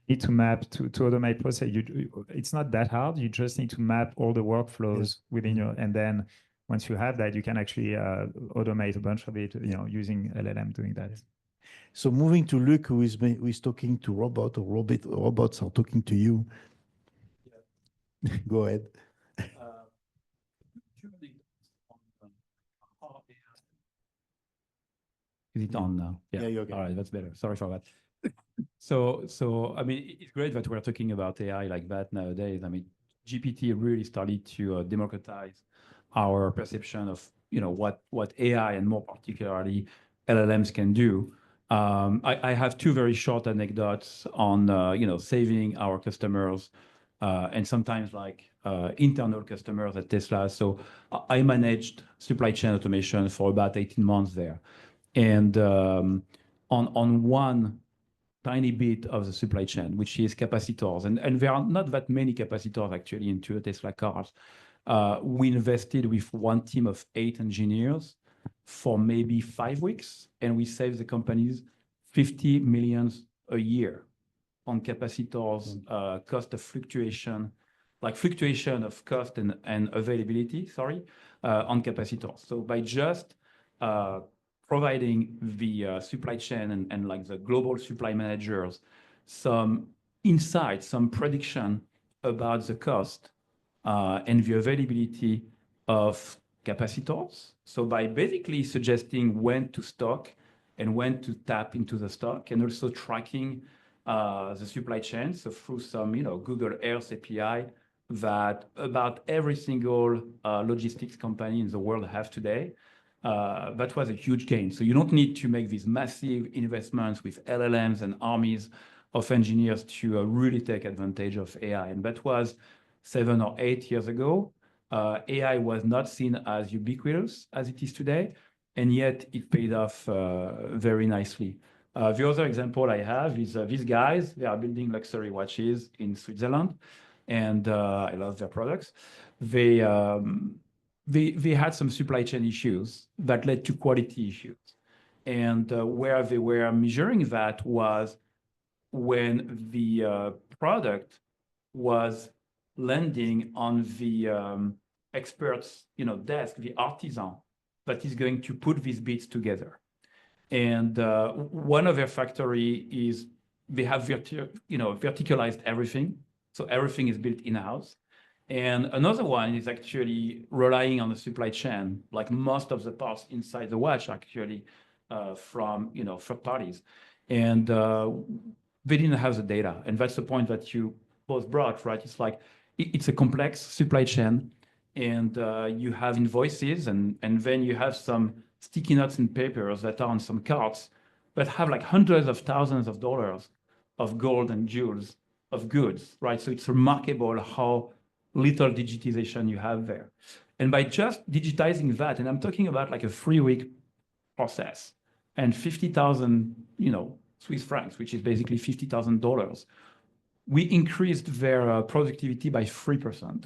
Need to map to automate process. It's not that hard. You just need to map all the workflows within your, and then once you have that, you can actually automate a bunch of it, you know, using LLM doing that. So moving to Luc, who is talking to robots are talking to you. Yeah. Go ahead. Is it on now? Yeah, you're okay. All right, that's better. Sorry for that. So I mean, it's great that we're talking about AI like that nowadays. I mean, GPT really started to democratize our perception of, you know, what AI and more particularly LLMs can do. I have two very short anecdotes on, you know, saving our customers and sometimes like internal customers at Tesla. So I managed supply chain automation for about 18 months there. And on one tiny bit of the supply chain, which is capacitors, and there are not that many capacitors actually into Tesla cars. We invested with one team of 8 engineers for maybe 5 weeks, and we saved the companies $50 million a year on capacitors, cost of fluctuation, like fluctuation of cost and availability, sorry, on capacitors. So by just providing the supply chain and like the global supply managers some insight, some prediction about the cost and the availability of capacitors. So by basically suggesting when to stock and when to tap into the stock, and also tracking the supply chain. So through some, you know, Google Earth API that about every single logistics company in the world have today. That was a huge gain. So you don't need to make these massive investments with LLMs and armies of engineers to really take advantage of AI. And that was 7 or 8 years ago. AI was not seen as ubiquitous as it is today, and yet it paid off very nicely. The other example I have is these guys. They are building luxury watches in Switzerland, and I love their products. They had some supply chain issues that led to quality issues. And where they were measuring that was when the product was landing on the expert's, you know, desk, the artisan that is going to put these bits together. And one of their factory is they have verticalized everything. So everything is built in-house. And another one is actually relying on the supply chain, like most of the parts inside the watch actually from, you know, third parties. And they didn't have the data. And that's the point that you both brought, right? It's like, it's a complex supply chain, and you have invoices, and then you have some sticky notes and papers that are on some carts that have like hundreds of thousands of dollars of gold and jewels of goods, right? So it's remarkable how little digitization you have there. And by just digitizing that, and I'm talking about like a 3-week process and 50,000, Swiss francs, which is basically $50,000, we increased their productivity by 3%.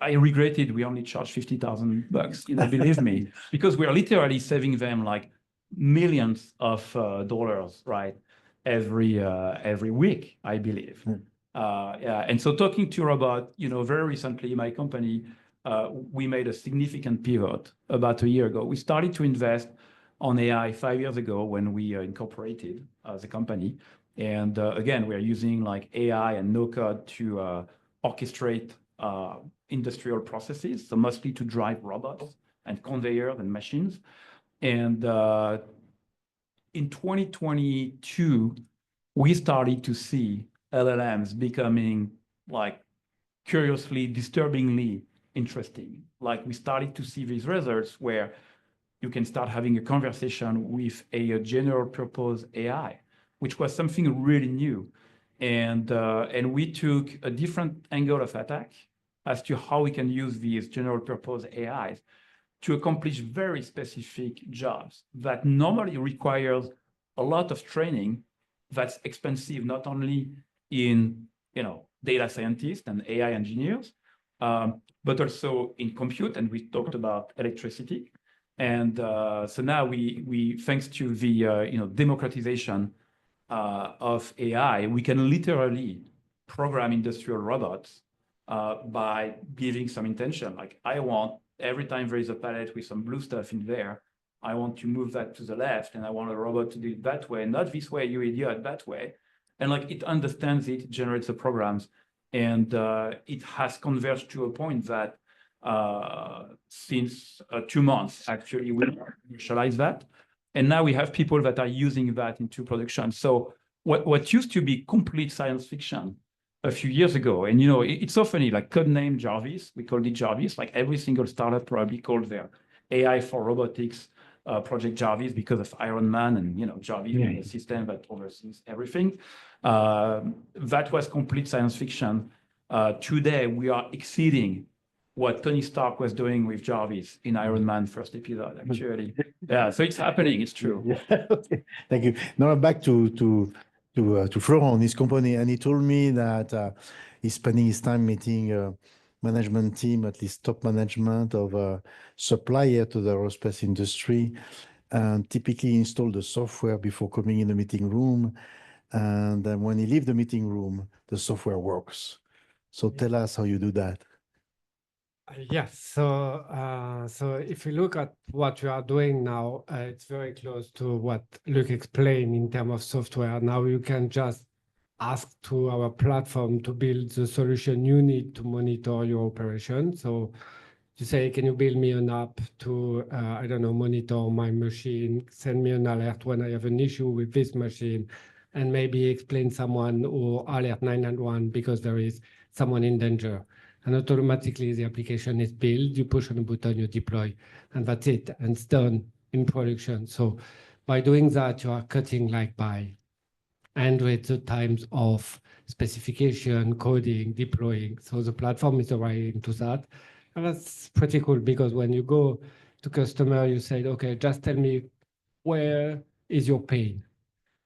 I regretted we only charged $50,000, believe me, because we are literally saving them like millions of dollars, right, every week, I believe. Yeah, and so talking to Robot, very recently, my company, we made a significant pivot about a year ago. We started to invest on AI 5 years ago when we incorporated the company. And again, we are using like AI and no code to orchestrate industrial processes, so mostly to drive robots and conveyors and machines. And in 2022, we started to see LLMs becoming like curiously, disturbingly interesting. Like we started to see these results where you can start having a conversation with a general purpose AI, which was something really new. And we took a different angle of attack as to how we can use these general purpose AIs to accomplish very specific jobs that normally requires a lot of training that's expensive, not only in data scientists and AI engineers, but also in compute, and we talked about electricity. And so now we thanks to the democratization of AI, we can literally program industrial robots by giving some intention. Like I want every time there is a pallet with some blue stuff in there, I want to move that to the left, and I want a robot to do it that way, not this way, you idiot, that way. And like it understands it, generates the programs, and it has converged to a point that since 2 months, actually, we commercialize that. And now we have people that are using that into production. So what used to be complete science fiction a few years ago, and it's so funny, like codename Jarvis, we called it Jarvis, like every single startup probably called their AI for robotics Project Jarvis because of Iron Man and Jarvis in the system that oversees everything. That was complete science fiction. Today we are exceeding what Tony Stark was doing with Jarvis in Iron Man first episode, actually. Yeah, so it's happening, it's true. Yeah, okay. Thank you. Now back to Florent, his company, and he told me that he's spending his time meeting management team, at least top management of a supplier to the aerospace industry, and typically install the software before coming in the meeting room. And then when he leaves the meeting room, the software works. So tell us how you do that. Yes, so if you look at what we are doing now, it's very close to what Luc explained in terms of software. Now you can just ask to our platform to build the solution you need to monitor your operation. So you say, can you build me an app to, I don't know, monitor my machine, send me an alert when I have an issue with this machine, and maybe explain someone or alert 911 because there is someone in danger. And automatically the application is built, you push on a button, you deploy, and that's it, and it's done in production. So by doing that, you are cutting like by hundreds of times of specification, coding, deploying. So the platform is already into that. And that's pretty cool because when you go to customer, you say, okay, just tell me where is your pain.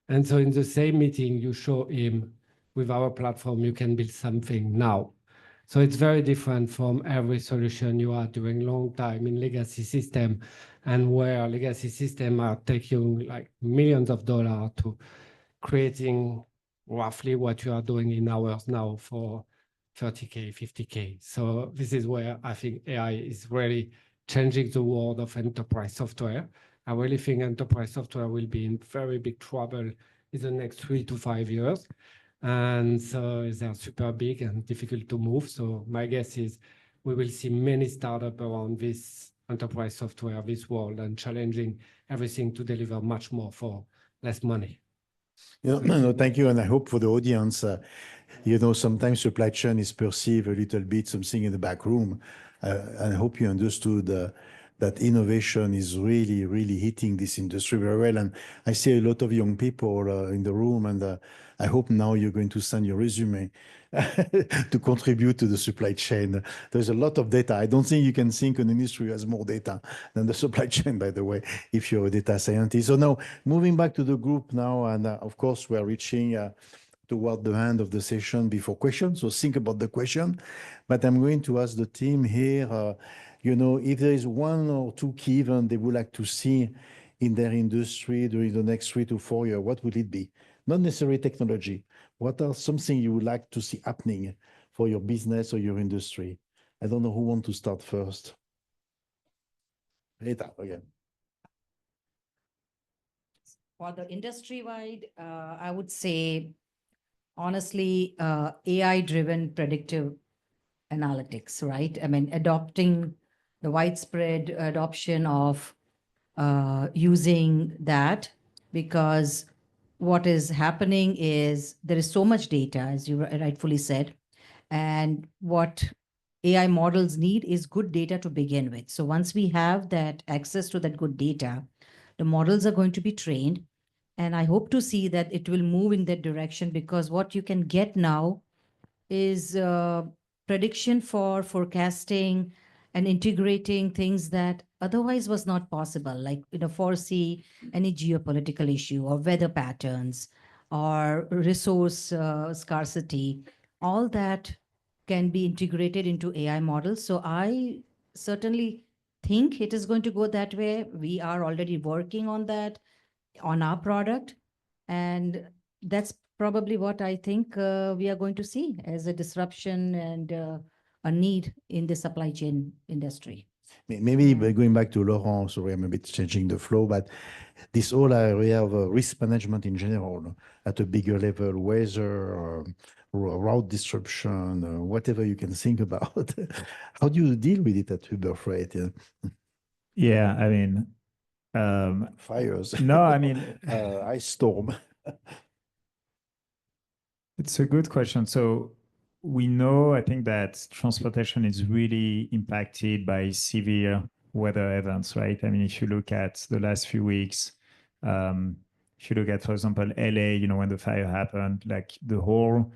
And so in the same meeting, you show him with our platform, you can build something now. So it's very different from every solution you are doing long time in legacy system, and where legacy system are taking like millions of dollars to creating roughly what you are doing in hours now for 30K, 50K. So this is where I think AI is really changing the world of enterprise software. I really think enterprise software will be in very big trouble in the next 3 to 5 years. And so they're super big and difficult to move. So my guess is we will see many startups around this enterprise software, this world, and challenging everything to deliver much more for less money. No, thank you. And I hope for the audience, sometimes supply chain is perceived a little bit something in the back room. I hope you understood that innovation is really, really hitting this industry very well. And I see a lot of young people in the room, and I hope now you're going to send your resume to contribute to the supply chain. There's a lot of data. I don't think you can think an industry has more data than the supply chain, by the way, if you're a data scientist. So now, moving back to the group now, and of course, we're reaching toward the end of the session before questions. So think about the question. But I'm going to ask the team here, you know, if there is one or two key events they would like to see in their industry during the next 3 to 4 years, what would it be? Not necessarily technology. What are something you would like to see happening for your business or your industry? I don't know who wants to start first. Hetal, again. For the industry-wide, I would say, honestly, AI-driven predictive analytics, right? I mean, adopting the widespread adoption of using that, because what is happening is there is so much data, as you rightfully said, and what AI models need is good data to begin with. So once we have that access to that good data, the models are going to be trained. And I hope to see that it will move in that direction, because what you can get now is prediction for forecasting and integrating things that otherwise was not possible, like, you know, foresee any geopolitical issue or weather patterns or resource scarcity. All that can be integrated into AI models. So I certainly think it is going to go that way. We are already working on that on our product. And that's probably what I think we are going to see as a disruption and a need in the supply chain industry. Maybe by going back to Laurent, sorry, I'm a bit changing the flow, but this whole area of risk management in general at a bigger level, weather, route disruption, whatever you can think about. How do you deal with it at Uberfreight? Yeah, I mean, fires. No, I mean, ice storm. It's a good question. So we know, I think that transportation is really impacted by severe weather events, right? I mean, if you look at the last few weeks, if you look at, for example, LA, you know, when the fire happened, like the whole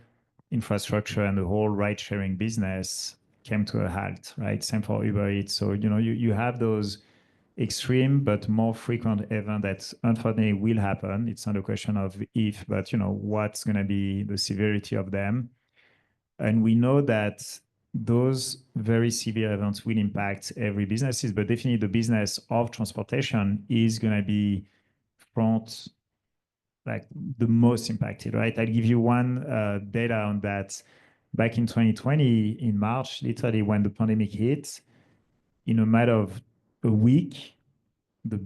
infrastructure and the whole ride-sharing business came to a halt, right? Same for Uber Eats. So, you know, you have those extreme but more frequent event that unfortunately will happen. It's not a question of if, but you know what's going to be the severity of them. And we know that those very severe events will impact every businesses, but definitely the business of transportation is going to be like the most impacted, right? I'll give you one data on that. Back in 2020, in March, literally when the pandemic hit, in a matter of a week, the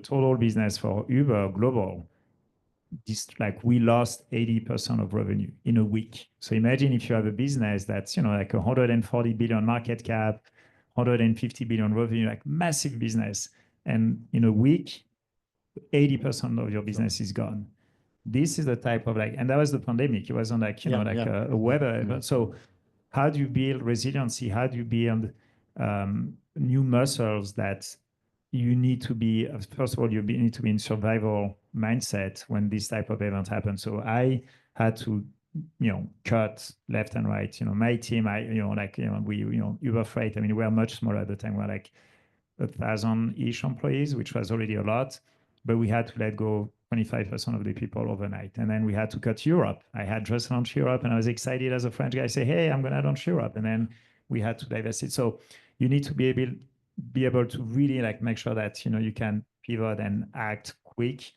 total business for Uber global, we lost 80% of revenue in a week. So imagine if you have a business that's, you know, like 140 billion market cap, 150 billion revenue, like massive business. And in a week, 80% of your business is gone. This is the type of and that was the pandemic. It wasn't like, a weather event. So how do you build resiliency? How do you build new muscles that you need to be, first of all, you need to be in survival mindset when this type of event happens. So I had to, cut left and right. My team, Uberfreight, I mean, we were much smaller at the time. We're like 1,000-ish employees, which was already a lot, but we had to let go 25% of the people overnight. And then we had to cut Europe. I had just launched Europe and I was excited as a French guy, say, hey, I'm going to launch Europe. And then we had to divest it. So you need to be able to really make sure that, you can pivot and act quick.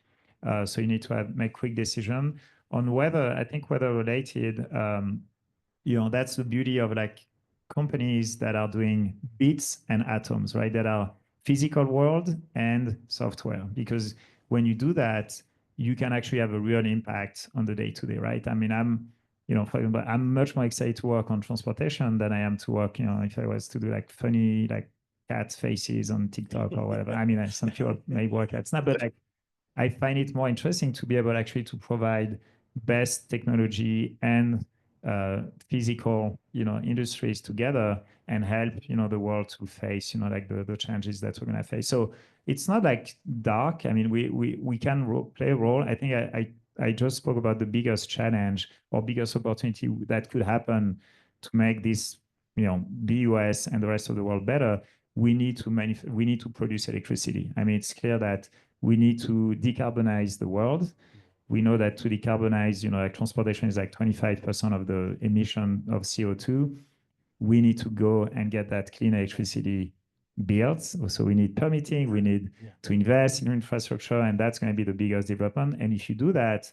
So you need to make quick decision on weather. I think weather related, that's the beauty of companies that are doing bits and atoms, right? That are physical world and software, because when you do that, you can actually have a real impact on the day-to-day, right? I mean, for example, I'm much more excited to work on transportation than I am to work, if I was to do funny, cat faces on TikTok or whatever. I mean, some people may work at Snap, but I find it more interesting to be able actually to provide best technology and physical, industries together and help, the world to face, the challenges that we're going to face. So it's not dark. I mean, we can play a role. I think I I just spoke about the biggest challenge or biggest opportunity that could happen to make this, the US and the rest of the world better. We need to produce electricity. I mean, it's clear that we need to decarbonize the world. We know that to decarbonize, like transportation is like 25% of the emission of CO2. We need to go and get that clean electricity built. So we need permitting, we need to invest in infrastructure, and that's going to be the biggest development. And if you do that,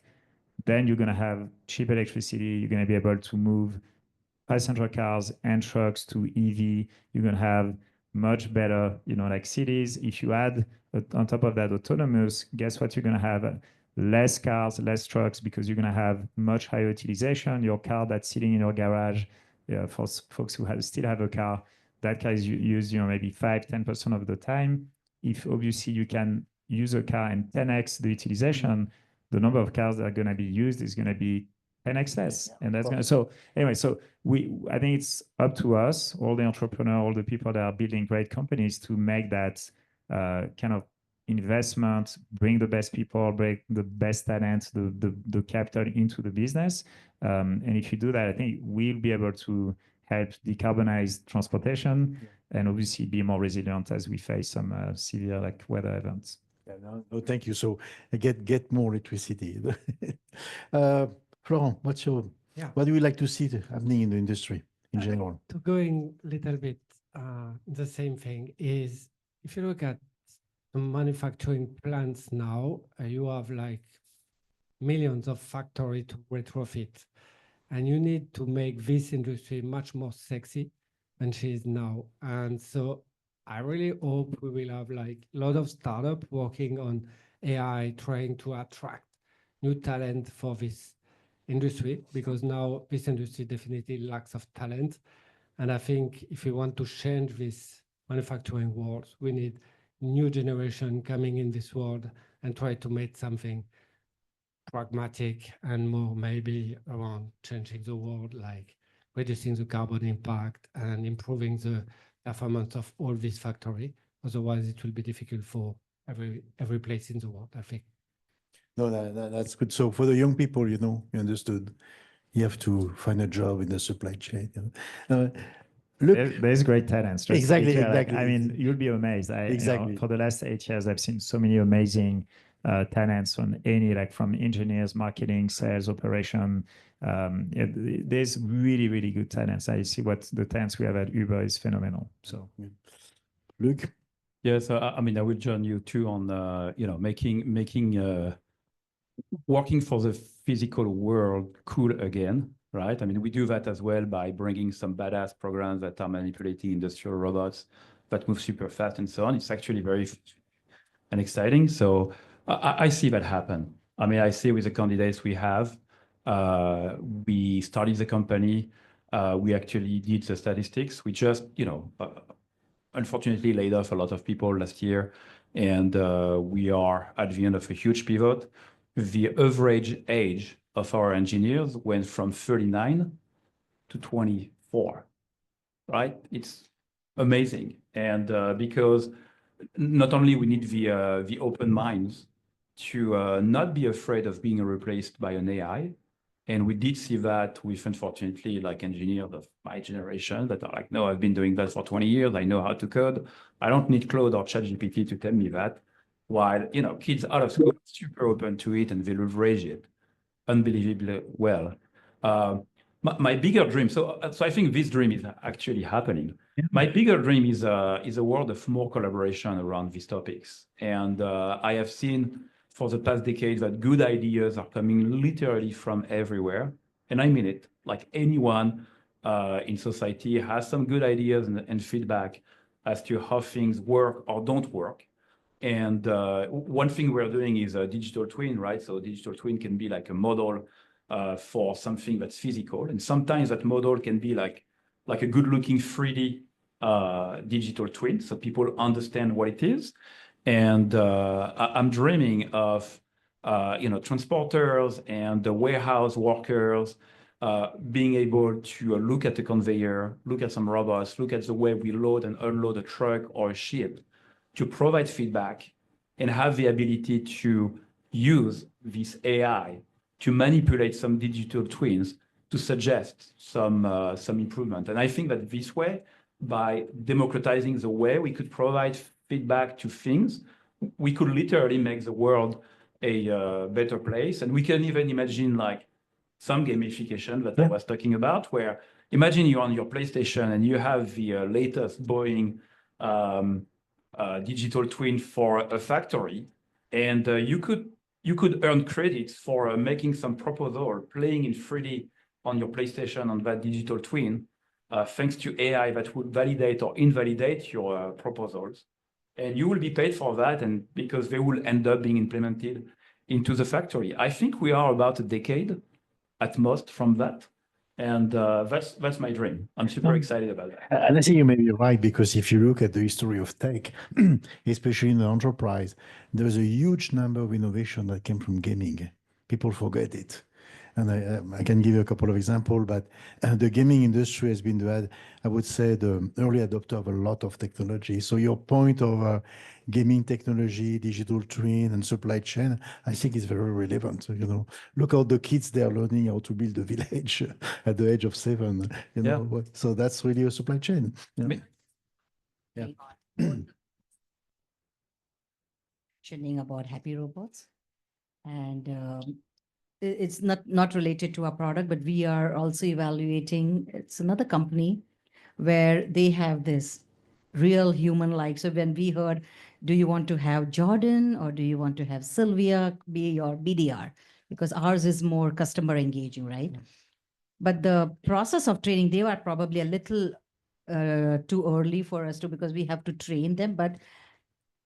then you're going to have cheap electricity. You're going to be able to move passenger cars and trucks to EV. You're going to have much better, like cities. If you add on top of that autonomous, guess what? You're going to have less cars, less trucks, because you're going to have much higher utilization. Your car that's sitting in your garage, for folks who still have a car, that car is used, maybe 5-10% of the time. If obviously you can use a car and 10x the utilization, the number of cars that are going to be used is going to be 10x less. And that's going to, so anyway, so I think it's up to us, all the entrepreneurs, all the people that are building great companies, to make that kind of investment, bring the best people, bring the best talent, the capital into the business. And if you do that, I think we'll be able to help decarbonize transportation and obviously be more resilient as we face some severe like weather events. Yeah, no, thank you. So get more electricity. Florent, what do you like to see happening in the industry in general? To going a little bit, the same thing is, if you look at the manufacturing plants now, you have like millions of factories to retrofit, and you need to make this industry much more sexy than she is now. And so I really hope we will have like a lot of startups working on AI, trying to attract new talent for this industry, because now this industry definitely lacks of talent. And I think if we want to change this manufacturing world, we need new generation coming in this world and try to make something pragmatic and more maybe around changing the world, like reducing the carbon impact and improving the performance of all this factory. Otherwise, it will be difficult for every place in the world, I think. No, that's good. So for the young people, you understood, you have to find a job in the supply chain. Look, there's great talents. Exactly. I mean, you'll be amazed. Exactly. For the last 8 years, I've seen so many amazing talents on from engineers, marketing, sales, operation. There's really, really good talents. I see what the talents we have at Uber is phenomenal. So, Luc? Yeah, so I mean, I will join you too on making working for the physical world cool again, right? I mean, we do that as well by bringing some badass programs that are manipulating industrial robots that move super fast and so on. It's actually very and exciting. So I see that happen. I mean, I see with the candidates we have, we started the company, we actually did the statistics. We just, unfortunately laid off a lot of people last year, and we are at the end of a huge pivot. The average age of our engineers went from 39 to 24, right? It's amazing. And because not only we need the open minds to not be afraid of being replaced by an AI, and we did see that with, unfortunately, like engineers of my generation that are like, no, I've been doing that for 20 years. I know how to code. I don't need Claude or ChatGPT to tell me that. While, kids out of school are super open to it and they leverage it unbelievably well. My bigger dream, so I think this dream is actually happening. Yeah. My bigger dream is a world of more collaboration around these topics. And I have seen for the past decade that good ideas are coming literally from everywhere. And I mean it, like anyone in society has some good ideas and feedback as to how things work or don't work. And one thing we're doing is a digital twin, right? So digital twin can be like a model for something that's physical. And sometimes that model can be like a good looking 3D digital twin. So people understand what it is. And I'm dreaming of, transporters and the warehouse workers being able to look at the conveyor, look at some robots, look at the way we load and unload a truck or a ship, to provide feedback and have the ability to use this AI to manipulate some digital twins to suggest some improvement. And I think that this way, by democratizing the way we could provide feedback to things, we could literally make the world a better place. And we can even imagine like some gamification that I was talking about, where imagine you're on your PlayStation and you have the latest Boeing digital twin for a factory, and you could earn credits for making some proposal, playing in 3D on your PlayStation on that digital twin, thanks to AI that would validate or invalidate your proposals. And you will be paid for that, and because they will end up being implemented into the factory. I think we are about a decade at most from that. And that's my dream. I'm super excited about that. And I think you may be right, because if you look at the history of tech, especially in the enterprise, there's a huge number of innovation that came from gaming. People forget it. And I can give you a couple of examples, but the gaming industry has been, I would say, the early adopter of a lot of technology. So your point of gaming technology, digital twin, and supply chain, I think is very relevant. You know, look how the kids, they are learning how to build a village at the age of 7. You know, so that's really a supply chain. Yeah. Mentioning about happy robots, and it's not related to our product, but we are also evaluating. It's another company where they have this real human-like. So when we heard, do you want to have Jordan or do you want to have Sylvia be your BDR? Because ours is more customer engaging, right? But the process of training, they were probably a little too early for us to, because we have to train them. But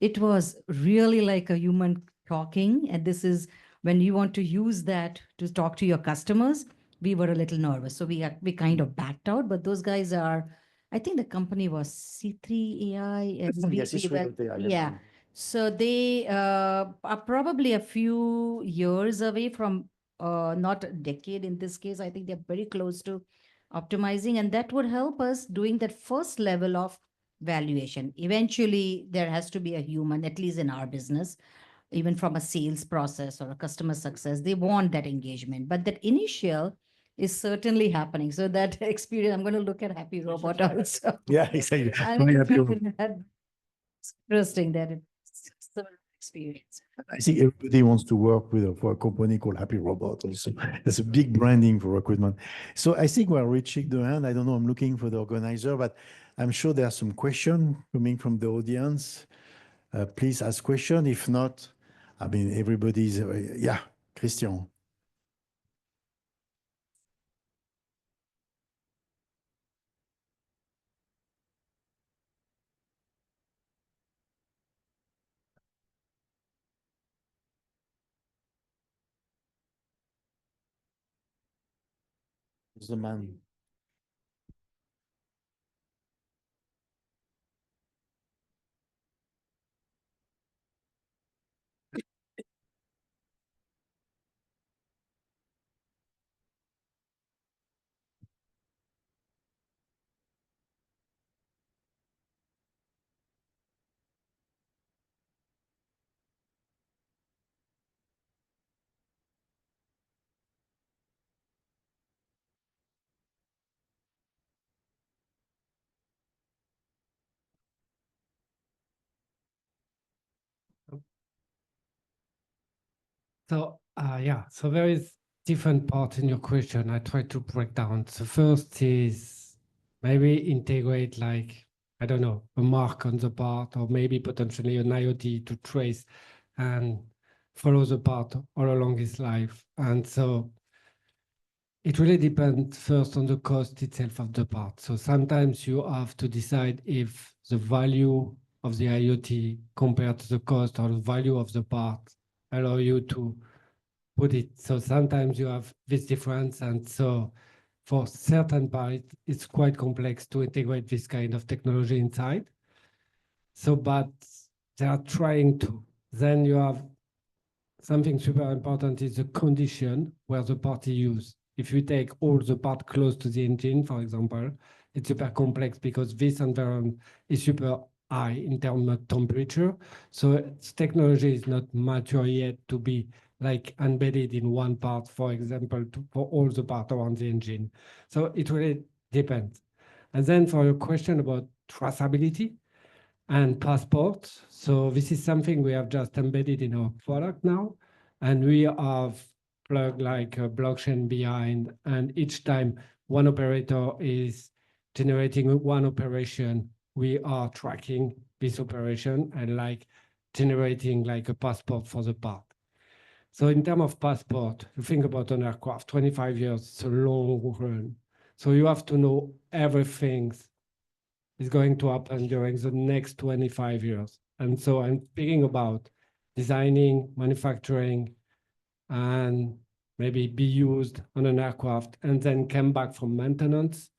it was really like a human talking, and this is when you want to use that to talk to your customers. We were a little nervous, so we kind of backed out. But those guys are, I think the company was C3 AI. And Yes, it's were, AI, yeah. So they are probably a few years away from, not a decade in this case. I think they're very close to optimizing, and that would help us doing that first level of valuation. Eventually, there has to be a human, at least in our business, even from a sales process or a customer success, they want that engagement. But that initial is certainly happening. So that experience, I'm going to look at Happy Robot also. Yeah, exactly. It's interesting that it's similar experience. I think everybody wants to work with for a company called Happy Robot also. There's a big branding for recruitment. So I think we're reaching the end. I don't know, I'm looking for the organizer, but I'm sure there are some questions coming from the audience. Please ask questions. If not, I mean, everybody's, yeah, Christian. Who's the man? So, so there is different parts in your question. I try to break down. The first is maybe integrate, like, I don't know, a mark on the part, or maybe potentially an IoT to trace and follow the part all along its life. And so it really depends first on the cost itself of the part. So sometimes you have to decide if the value of the IoT compared to the cost or the value of the part allow you to put it. So sometimes you have this difference. And so for certain parts, it's quite complex to integrate this kind of technology inside. So, but they are trying to. Then you have something super important is the condition where the part is used. If you take all the part close to the engine, for example, it's super complex because this environment is super high in terms of temperature. So technology is not mature yet to be like embedded in one part, for example, for all the part around the engine. So it really depends. And then for your question about traceability and passport, so this is something we have just embedded in our product now, and we have plugged like a blockchain behind, and each time one operator is generating one operation, we are tracking this operation and like generating like a passport for the part. So in terms of passport, you think about an aircraft, 25 years, it's a long run. So you have to know everything is going to happen during the next 25 years. And so I'm thinking about designing, manufacturing, and maybe be used on an aircraft and then come back from maintenance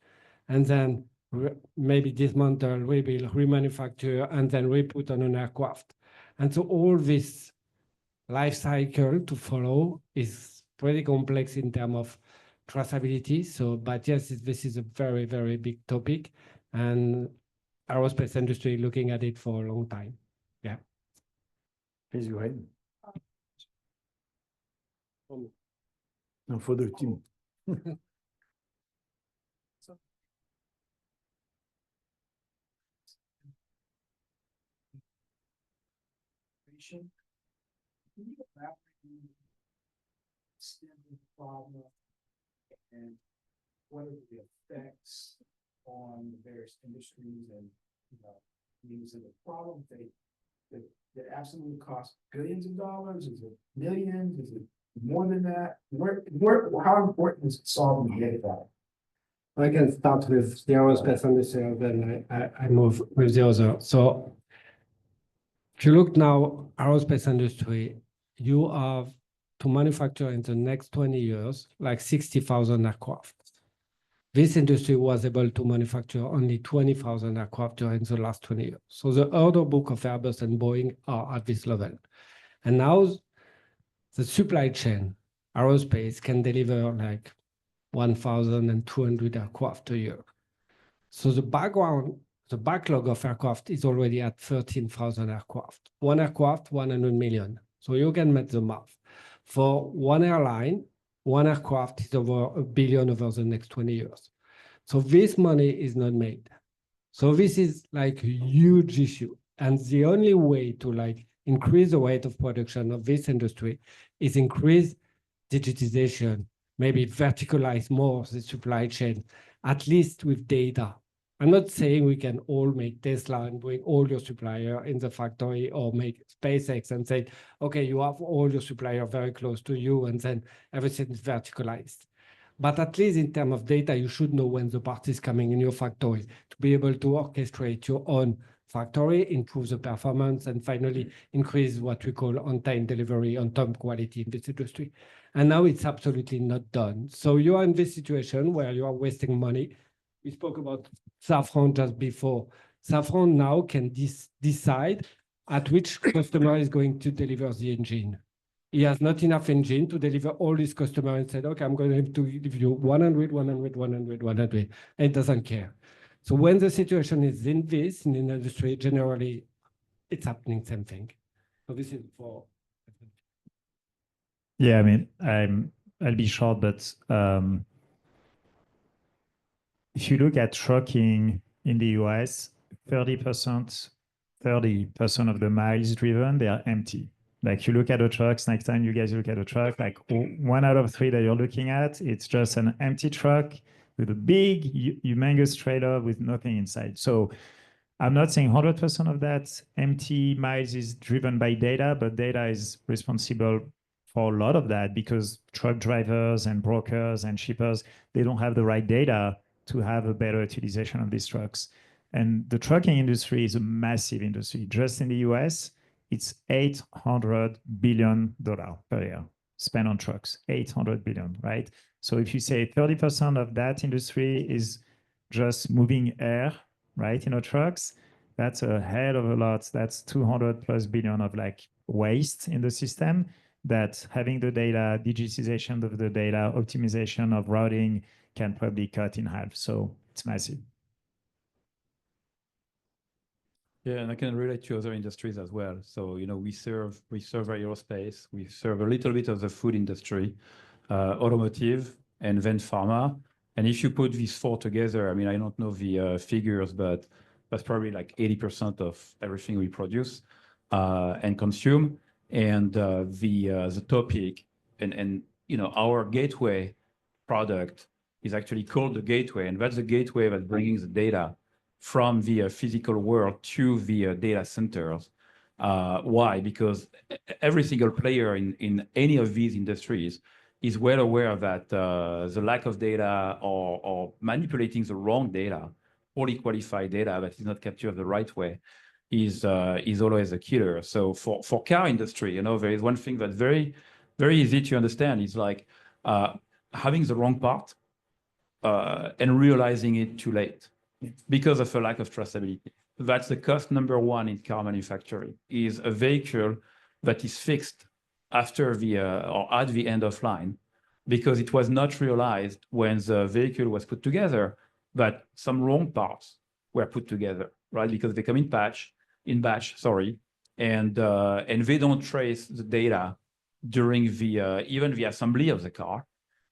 and then maybe dismantle, rebuild, remanufacture, and then re-put on an aircraft. And so all this life cycle to follow is pretty complex in terms of traceability. So, but yes, this is a very, very big topic, and aerospace industry looking at it for a long time. Yeah. Please go ahead. No, for the team. Problem and what are the effects on the various industries and means of the problem that absolutely cost billions of dollars? Is it millions? Is it more than that? How important is solving the data problem? I can start with the aerospace industry and then I move with the other. So if you look now, aerospace industry, you have to manufacture in the next 20 years, like 60,000 aircraft. This industry was able to manufacture only 20,000 aircraft during the last 20 years. So the order book of Airbus and Boeing are at this level. And now the supply chain, aerospace can deliver like 1,200 aircraft a year. So the backlog of aircraft is already at 13,000 aircraft. One aircraft, 100 million. So you can make the math. For one airline, one aircraft is over $1 billion over the next 20 years. So this money is not made. So this is like a huge issue. And the only way to like increase the rate of production of this industry is increase digitization, maybe verticalize more the supply chain, at least with data. I'm not saying we can all make Tesla and bring all your supplier in the factory or make SpaceX and say, okay, you have all your supplier very close to you and then everything is verticalized. But at least in terms of data, you should know when the part is coming in your factory to be able to orchestrate your own factory, improve the performance, and finally increase what we call on-time delivery, on-time quality in this industry. And now it's absolutely not done. So you are in this situation where you are wasting money. We spoke about Safran just before. Safran now can decide at which customer is going to deliver the engine. He has not enough engine to deliver all his customers and said, okay, I'm going to give you 100, 100, 100, 100, and it doesn't care. So when the situation is in the industry, generally, it's happening same thing. So this is for. Yeah, I mean, I'll be short, but if you look at trucking in the US, 30% of the miles driven, they are empty. Like you look at the trucks, next time you guys look at a truck, like 1 out of 3 that you're looking at, it's just an empty truck with a big, humongous trailer with nothing inside. So I'm not saying 100% of that empty miles is driven by data, but data is responsible for a lot of that because truck drivers and brokers and shippers, they don't have the right data to have a better utilization of these trucks. And the trucking industry is a massive industry. Just in the US, it's $800 billion per year spent on trucks, 800 billion, right? So if you say 30% of that industry is just moving air, right, in our trucks, that's a hell of a lot. That's 200+ billion of like waste in the system that having the data, digitization of the data, optimization of routing can probably cut in half. So it's massive. Yeah, and I can relate to other industries as well. So, we serve aerospace, we serve a little bit of the food industry, automotive, and then pharma. And if you put these four together, I mean, I don't know the figures, but that's probably like 80% of everything we produce and consume. And the topic and our gateway product is actually called the gateway, and that's the gateway that's bringing the data from the physical world to the data centers. Why? Because every single player in any of these industries is well aware that the lack of data or manipulating the wrong data, poorly qualified data that is not captured the right way, is always a killer. So for car industry, there is one thing that's very, very easy to understand. It's like having the wrong part and realizing it too late because of a lack of traceability. That's the cost number one in car manufacturing, is a vehicle that is fixed after or at the end of line, because it was not realized when the vehicle was put together that some wrong parts were put together, right? Because they come in batch, and they don't trace the data during even the assembly of the car.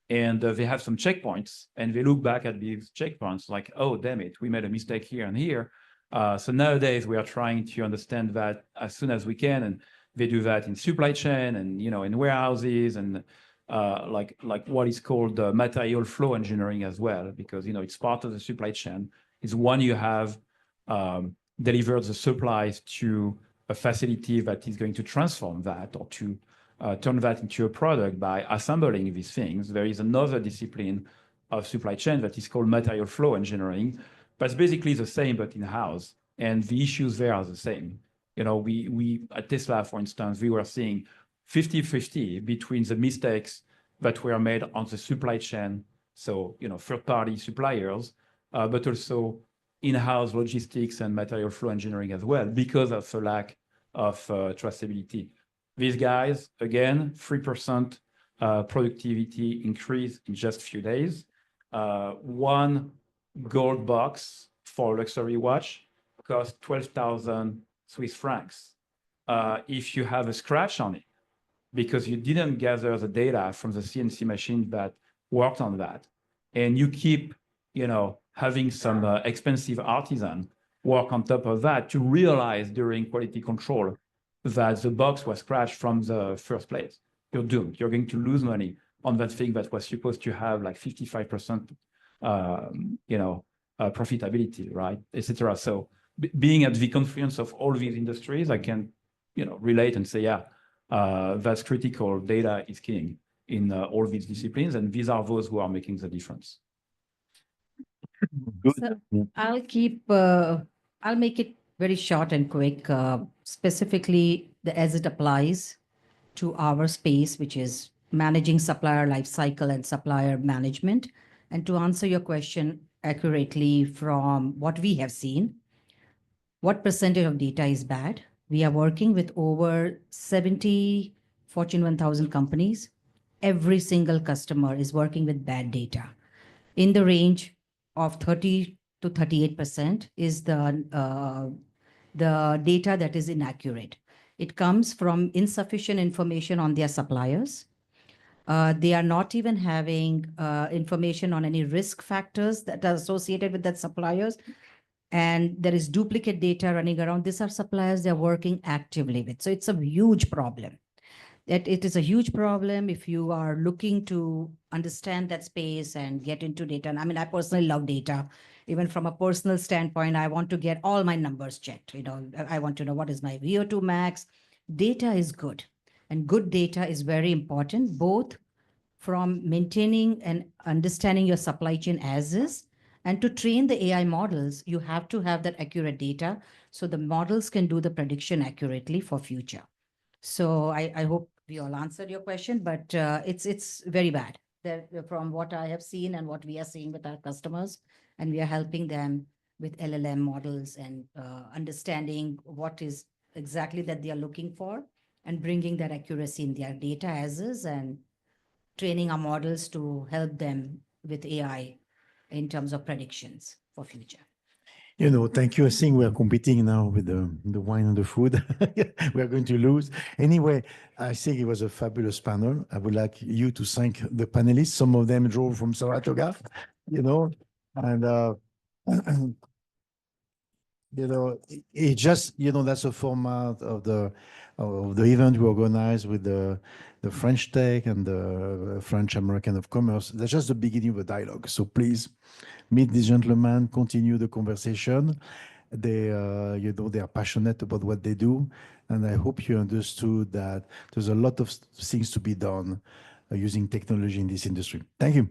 And they have some checkpoints, and they look back at these checkpoints like, oh, damn it, we made a mistake here and here. So nowadays we are trying to understand that as soon as we can, and they do that in supply chain and in warehouses and like what is called material flow engineering as well, because it's part of the supply chain. It's when you have delivered the supplies to a facility that is going to transform that or to turn that into a product by assembling these things. There is another discipline of supply chain that is called material flow engineering. That's basically the same, but in-house. And the issues there are the same. We at Tesla, for instance, we were seeing 50-50 between the mistakes that were made on the supply chain, so third-party suppliers, but also in-house logistics and material flow engineering as well, because of the lack of traceability. These guys, again, 3% productivity increase in just a few days. One gold box for a luxury watch costs 12,000 Swiss francs. If you have a scratch on it, because you didn't gather the data from the CNC machine that worked on that, and you keep, having some expensive artisan work on top of that to realize during quality control that the box was scratched from the first place, you're doomed. You're going to lose money on that thing that was supposed to have like 55%, profitability, right, etc. So being at the confluence of all these industries, I can, relate and say, yeah, that's critical. Data is king in all these disciplines, and these are those who are making the difference. Good. So I'll make it very short and quick, specifically as it applies to our space, which is managing supplier life cycle and supplier management. And to answer your question accurately from what we have seen, what percentage of data is bad? We are working with over 70 Fortune 1000 companies. Every single customer is working with bad data. In the range of 30 to 38% is the data that is inaccurate. It comes from insufficient information on their suppliers. They are not even having information on any risk factors that are associated with that suppliers. And there is duplicate data running around. These are suppliers they're working actively with. So it's a huge problem. It is a huge problem if you are looking to understand that space and get into data. And I mean, I personally love data. Even from a personal standpoint, I want to get all my numbers checked. I want to know what is my VO2 max. Data is good. And good data is very important, both from maintaining and understanding your supply chain as is. And to train the AI models, you have to have that accurate data so the models can do the prediction accurately for future. So I hope we all answered your question, but it's very bad from what I have seen and what we are seeing with our customers. And we are helping them with LLM models and understanding what is exactly that they are looking for and bringing that accuracy in their data as is and training our models to help them with AI in terms of predictions for future. You know, thank you. I think we are competing now with the wine and the food. We are going to lose. Anyway, I think it was a fabulous panel. I would like you to thank the panelists. Some of them drove from Saratoga, you know, and you know, it just, you know, that's a format of the event we organized with the French Tech and the French American of Commerce. That's just the beginning of a dialogue. So please meet these gentlemen, continue the conversation. They, you know, they are passionate about what they do. And I hope you understood that there's a lot of things to be done using technology in this industry. Thank you.